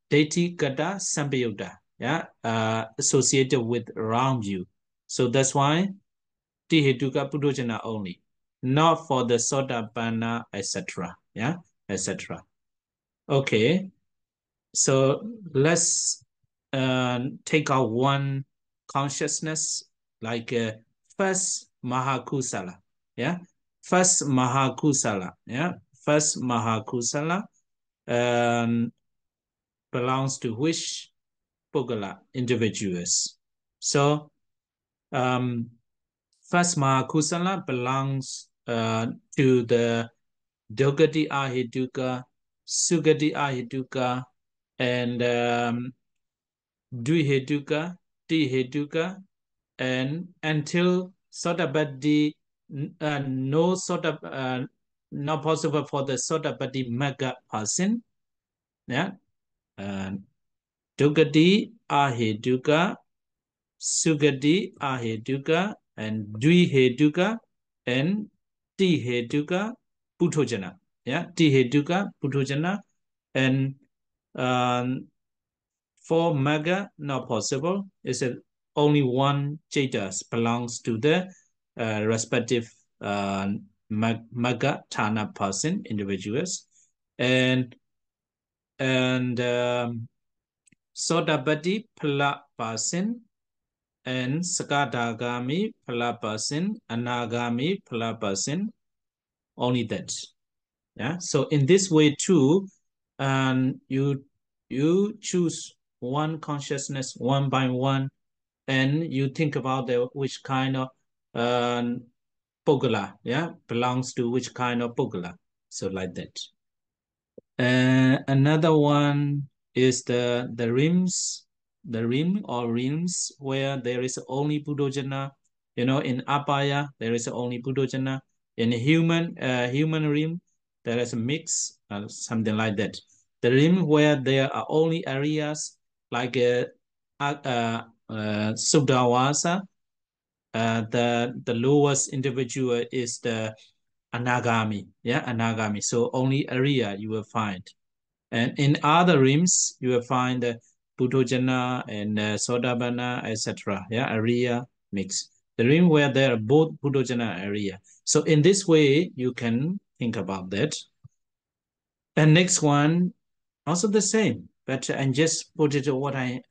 Deity Kata Sampayutta, yeah, associated with around you. So that's why Tihetuka, Puthojana only, not for the Sotapanna, etc. Yeah, etc. Okay, so let's take out one consciousness like first Mahakusala. Yeah, first Mahakusala. Yeah, first Mahakusala belongs to which Pugala individuals. So first Mahakusala belongs to the Dogati Ahituka, Sugati Ahituka, and Dvihetuka, Tihetuka, and until Sotapatti, no not possible for the Sotapatti Magga person. Yeah. Dugati Ahetuka, Sugati Ahetuka, and Dvihetuka, and Tihetuka, Puthojana. Yeah. Tihetuka, Puthojana, and for Magga, not possible. It's only one Chetas belongs to the respective Magga Thana person, individuals. And Sotapatti Phala person and Sakadagami Phala person, Anagami Phala person, only that. Yeah. So in this way too, you choose one consciousness one by one, and you think about which kind of Pugala, yeah, belongs to which kind of Pugala. So like that. Another one is the rims, the rim or rims where there is only Buddhojana. In Apaya there is only Buddhojana. In human rim there is a mix, something like that. The rim where there are only areas like Subdhavasa, the lowest individual is the Anagami, yeah, Anagami. So only area you will find. And in other realms, you will find Puthojana and Sodabana, etc. Yeah, area mix. The dream where there are both Puthojana area. So in this way, you can think about that. And next one, also the same, but I just put it what I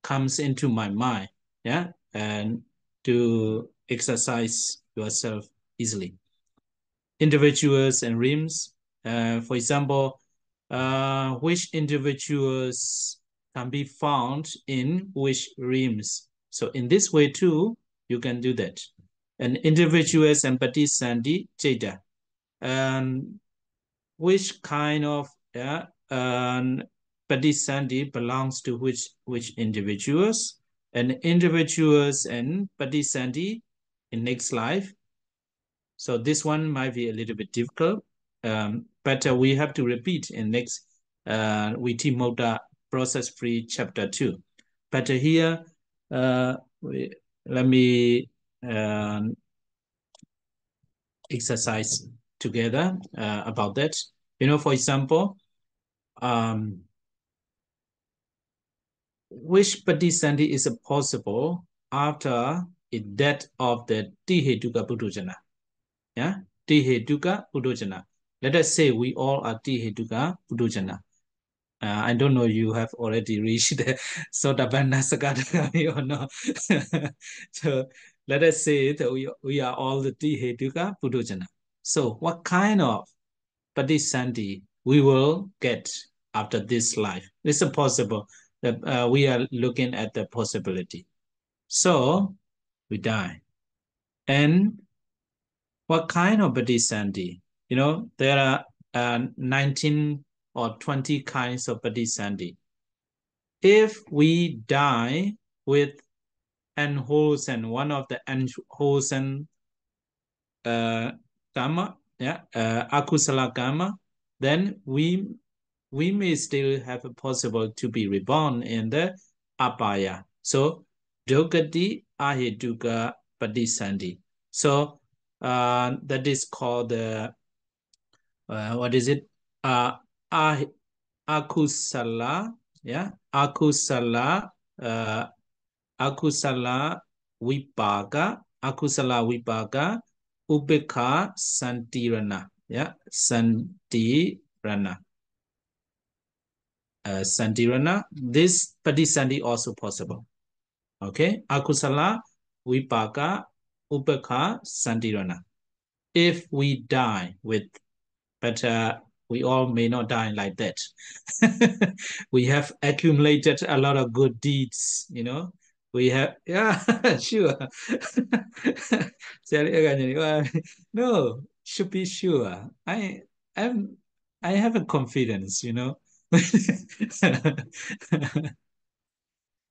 comes into my mind, yeah, and to exercise yourself easily. Individuals and rims, for example, which individuals can be found in which rims. So in this way too, you can do that. And individuals and patisandi jada. Which kind of patisandi belongs to which individuals, and individuals and patisandi in next life. So this one might be a little bit difficult, but we have to repeat in next Viti Moda process free chapter 2. But here, let me exercise together about that. You know, for example, which patisandi is possible after the death of the Tihetuka Puthojana? Yeah, Tihetuka Puthojana. Let us say we all are Tihetuka Puthojana. I don't know you have already reached the Sotapanna Sakadagami or not. So let us say that we are all the Tihetuka Puthojana. So what kind of patisandi we will get after this life? It's possible that we are looking at the possibility. So we die. And what kind of patisandi? You know, there are 19 or 20 kinds of patisandi. If we die with unwholesome, one of the unwholesome karma, yeah, akusala karma, then we may still have a possible to be reborn in the apaya. So dogati ahetuka patisandi. So that is called the what is it? Akusala, yeah, akusala, akusala vipaka, upekha santirana, yeah, santirana. Santirana, this patisandi also possible. Okay, akusala vipaka upekha santirana. If we die with, but we all may not die like that. We have accumulated a lot of good deeds, you know. We have, yeah, sure. No, should be sure. I'm, I have a confidence, you know.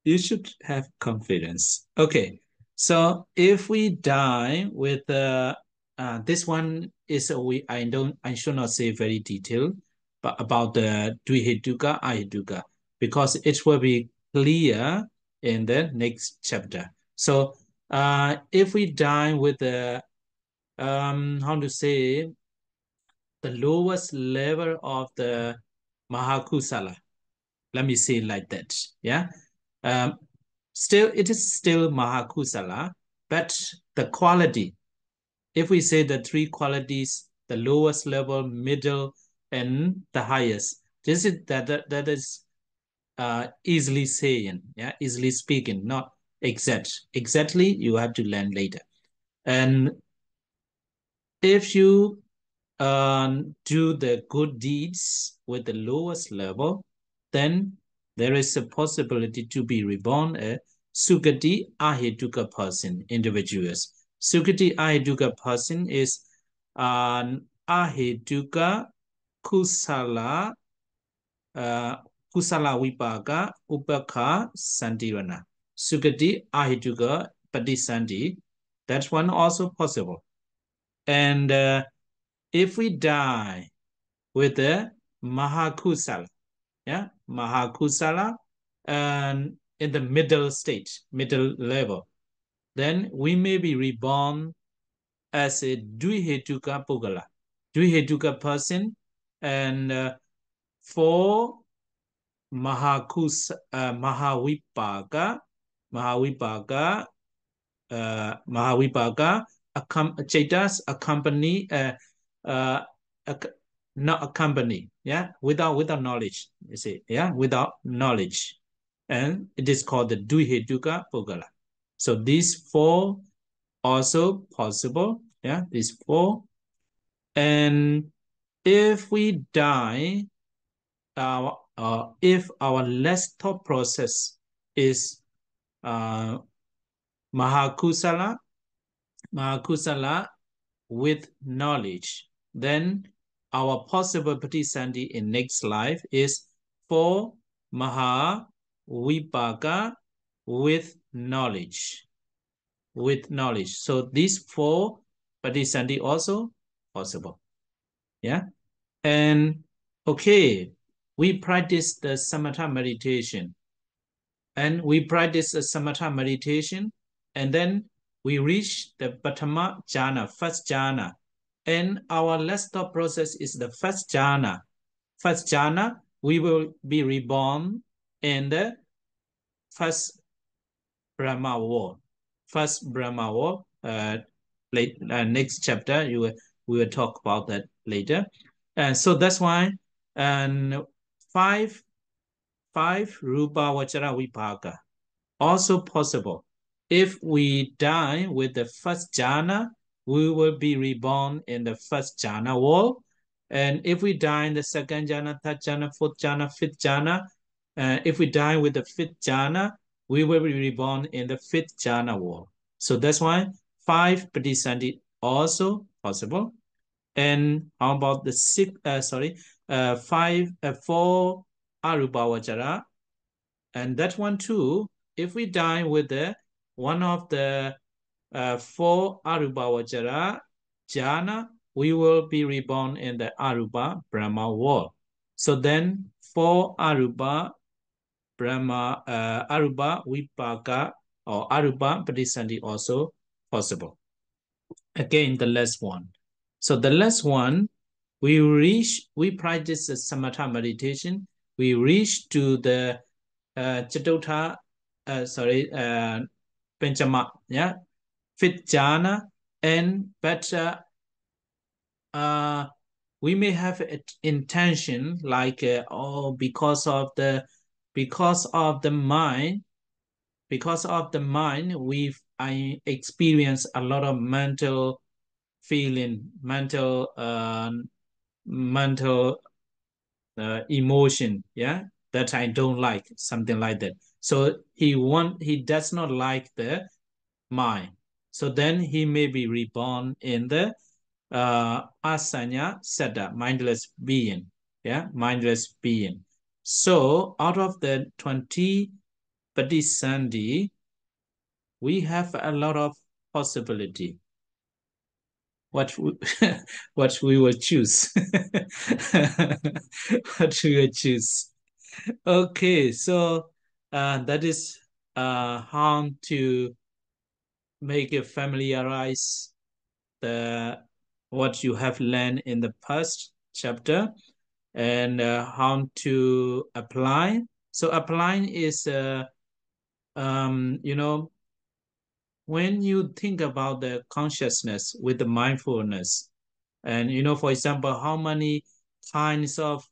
You should have confidence. Okay, so if we die with this one is I should not say very detailed, but about the Dvihetuka Ahetuka, because it will be clear in the next chapter. So if we die with the how to say, the lowest level of the Mahakusala, let me say it like that. Yeah. Still, it is still Mahakusala, but the quality, if we say the three qualities, the lowest level, middle, and the highest, this is that is easily saying, yeah, easily speaking, not exact. Exactly, you have to learn later. And if you do the good deeds with the lowest level, then there is a possibility to be reborn a Sukati Ahetuka person, individuals. Sukati Ahetuka person is an Ahetuka Kusala Kusala Vipaka Upaka Santirana. Sukati Ahetuka Patisandi. That's one also possible. And if we die with the Mahakusala, yeah, Mahakusala, and in the middle stage, middle level, then we may be reborn as a Dvihetuka Pugala, Dvihetuka person, and for Mahavipaga, Mahavipaga, Mahavipaga, Chetas accompany, uh, not accompany, yeah, without knowledge, you see, yeah, without knowledge, and it is called the Duhetuka Pogala. So these four also possible, yeah, these four, and if we die, if our last thought process is Mahakusala, Mahakusala with knowledge, then our possible patisandhi in next life is for Mahavipaka with knowledge. With knowledge. So these four patisandhi also possible. Yeah. And okay, we practice the samatha meditation. And we practice the samatha meditation. And then we reach the Patama jhana, first jhana. And our last thought process is the first jhana. First jhana, we will be reborn in the first Brahma world. First Brahma world. Next chapter, we will talk about that later. And so that's why, and five rupa vachara vipaka also possible. If we die with the first jhana, we will be reborn in the first jhana world. And if we die in the second jhana, third jhana, fourth jhana, fifth jhana, if we die with the fifth jhana, we will be reborn in the fifth jhana world. So that's why five patisandhi also possible. And how about the four arubhavachara? And that one too, if we die with the one of the four arubhavachara jhana, we will be reborn in the arupa Brahma world. So then four arupa Brahma, arupa vipaka or arupa patisandhi also possible. Again, the last one. So the last one, we practice the samatha meditation. We reach to the Chatotha, Panchama, yeah, fifth jhana, and but we may have an intention like, because of the mind, I experience a lot of mental feeling, mental emotion, yeah, that I don't like, something like that. So he does not like the mind. So then he may be reborn in the asanya sada, mindless being, yeah, mindless being. So out of the 20 patisandhi, we have a lot of possibility. What we, what we will choose. What we will choose. Okay, so that is how to make you familiarize the what you have learned in the past chapter, and how to apply. So applying is, you know, when you think about the consciousness with the mindfulness, and you know, for example, how many kinds of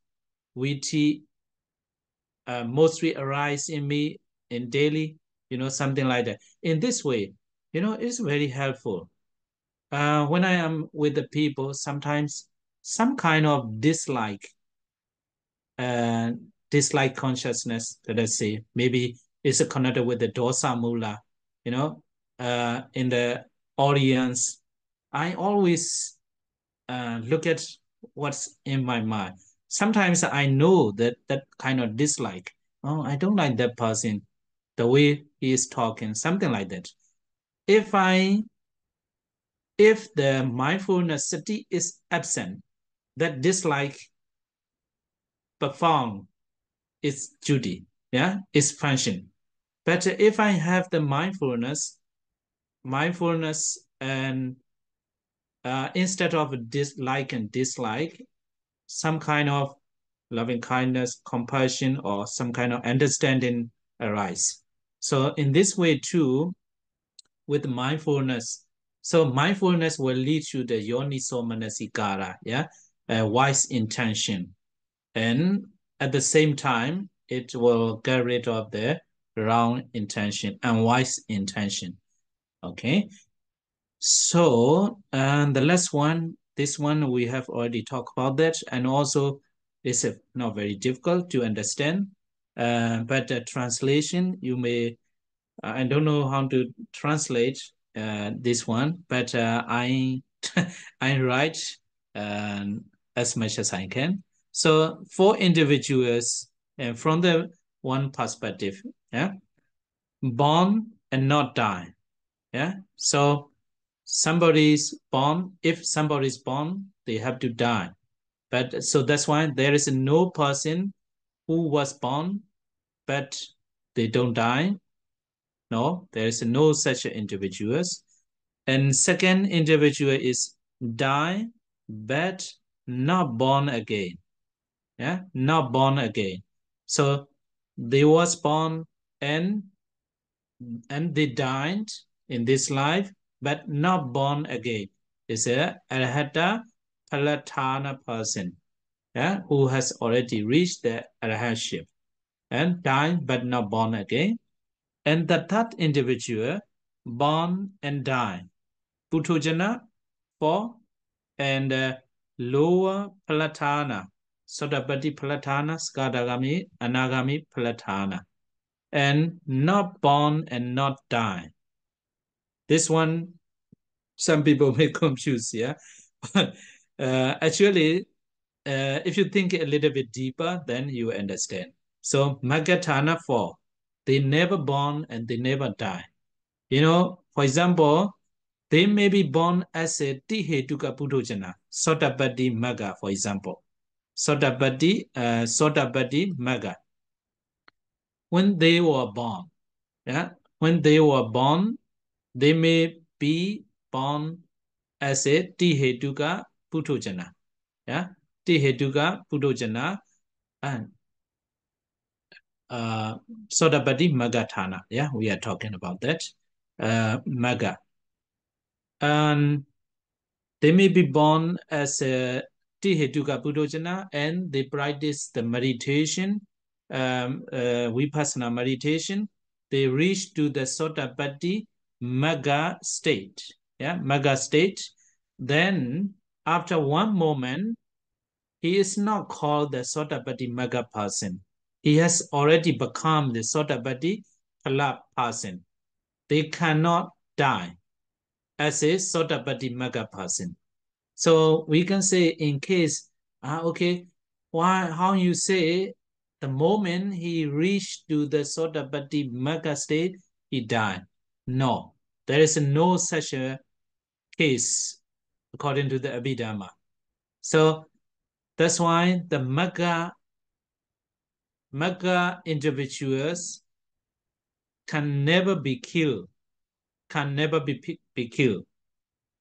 witty mostly arise in me in daily, you know, something like that. In this way, you know, it's very helpful. When I am with the people, sometimes some kind of uh, dislike consciousness, let us say, maybe it's connected with the dosa mula, you know, in the audience, I always look at what's in my mind. Sometimes I know that kind of dislike. Oh, I don't like that person, the way he is talking, something like that. If the mindfulness sati is absent, that dislike perform its duty, yeah, its function. But if I have the and instead of dislike and dislike, some kind of loving kindness, compassion, or some kind of understanding arise. So in this way too, with mindfulness, so mindfulness will lead to the yoniso manasikara, yeah, a wise intention. And at the same time, it will get rid of the wrong intention, unwise intention. Okay. So, and the last one, this one we have already talked about that, and also it's not very difficult to understand. But the translation, you may, I don't know how to translate this one, but I I write as much as I can. So for individuals, and from the one perspective, yeah, born and not die, yeah. So somebody's born. If somebody's born, they have to die. But so that's why there is no person who was born, but they don't die. No, there is no such individuals. And second individual is die, but not born again. Yeah, not born again. So they was born and they died in this life, but not born again. It's a arhata palatana person, yeah, who has already reached the arhatship and died but not born again. And the third individual, born and die, Puthujana, 4, and lower Palatana, Sodapati Palatana, Skadagami, Anagami Palatana, and not born and not die. This one, some people may confuse, yeah. But actually, if you think a little bit deeper, then you understand. So Magatana 4, they never born and they never die. You know, for example, they may be born as a Tihetuka Puthujana, Sotapati Maga, for example. Sotapati Maga. When they were born, yeah, when they were born, they may be born as a Tihetuka Puthujana, yeah, Tihetuka Puthujana, and Sotapati Magatana, yeah, we are talking about that, Maga. And they may be born as a Tihetuka Puthojana and they practice the meditation, Vipassana meditation. They reach to the Sotapatti Magga state. Yeah, Magga state. Then, after one moment, he is not called the Sotapatti Magga person. He has already become the Sotapatti Phala person. They cannot die as a Sotapatti Magga person. So we can say in case, okay, why, how you say the moment he reached to the Sotapatti Magga state, he died. No, there is no such a case according to the Abhidhamma. So that's why the Magga individuals can never be killed, can never be killed.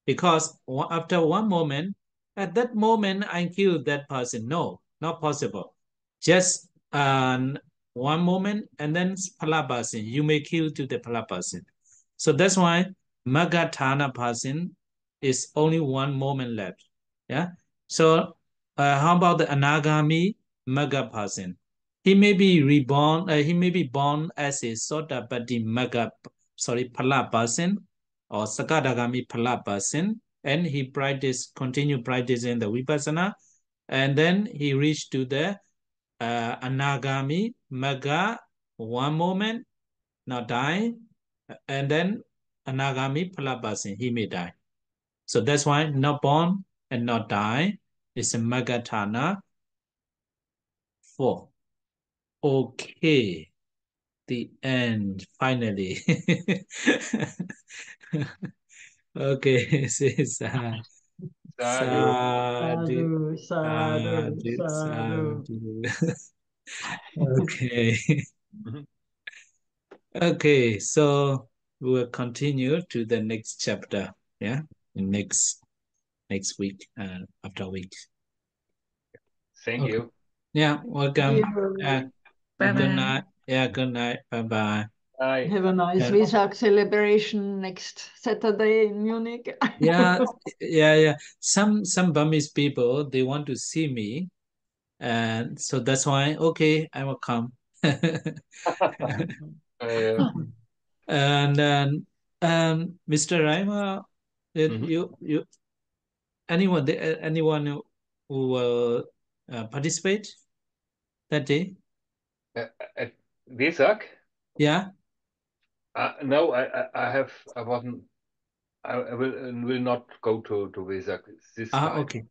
Because after one moment, at that moment, I killed that person. No, not possible. Just one moment, and then pala person, you may kill to the pala person. So that's why Magatana person is only one moment left. Yeah. So how about the Anagami Maga person? He may be reborn. He may be born as a Sotapatti Maga, pala person, or Sakadagami Phala person, and he continue practicing the Vipassana, and then he reached to the Anagami Magga, one moment, not die, and then Anagami Phala person, he may die. So that's why not born and not die is a Magatana 4. Okay, the end, finally. Okay, says Sadhu. sadhu, Sadhu, sadhu, sadhu, sadhu. sadhu. Okay. Okay, so we will continue to the next chapter. Yeah, next week, after week. Thank Okay. you. Yeah, welcome. Bye Good Bye-bye. night. Yeah, good night. Bye-bye. Bye. Have a nice Yeah. Vesak celebration next Saturday in Munich. Yeah, yeah. Some Burmese people, they want to see me, and so that's why, okay, I will come. Yeah. And then, Mr. Raima, Mhm. you anyone who will participate that day? At Vesak? Yeah. No, I wasn't. I will not go to Vesak this time. Okay.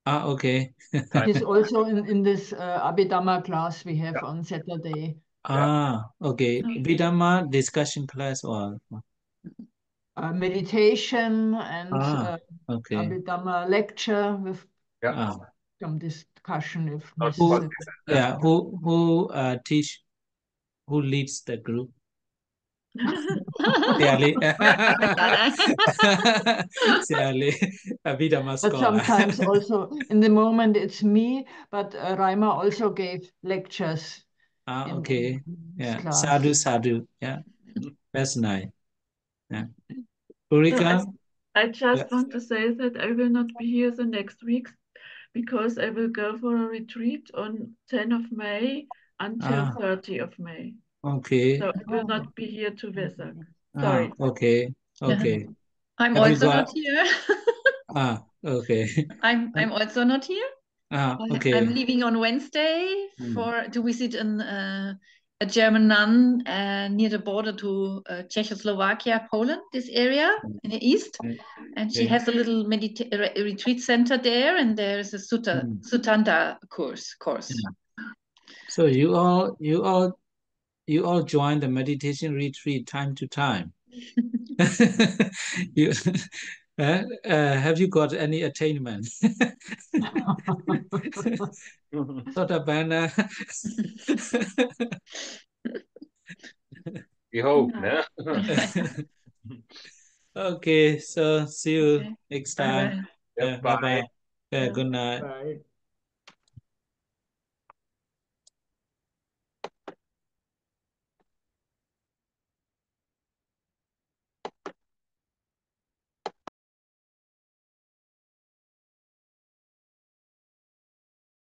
Okay. Time. He's also in this Abhidhamma class we have Yeah. on Saturday. Okay. Abhidhamma discussion class or Meditation and okay. Abhidhamma lecture with Yeah. some discussion if Not necessary. Yeah, who who leads the group? Siali. Siali. Abhidhamma But scholar. sometimes also in the moment it's me, but Raima also gave lectures in Okay. this Yeah. class. Sadhu. Yeah. That's nice. Yeah. So Purika? I just Yeah. want to say that I will not be here the next week because I will go for a retreat on 10th of May until 30th of May. Okay. So I will not be here to Vesak. Ah, Sorry. okay. Okay. I'm Have you also got- not here. Okay. I'm also not here. Okay. I'm leaving on Wednesday to visit a German nun near the border to Czechoslovakia, Poland, this area in the east. And she has a little retreat center there, and there's a Sutanta course. So you all join the meditation retreat time to time. You have you got any attainment? Sotabana. We hope, no? Okay, so see you next time. Bye-bye. Yeah, Bye bye. bye. Good night. Bye.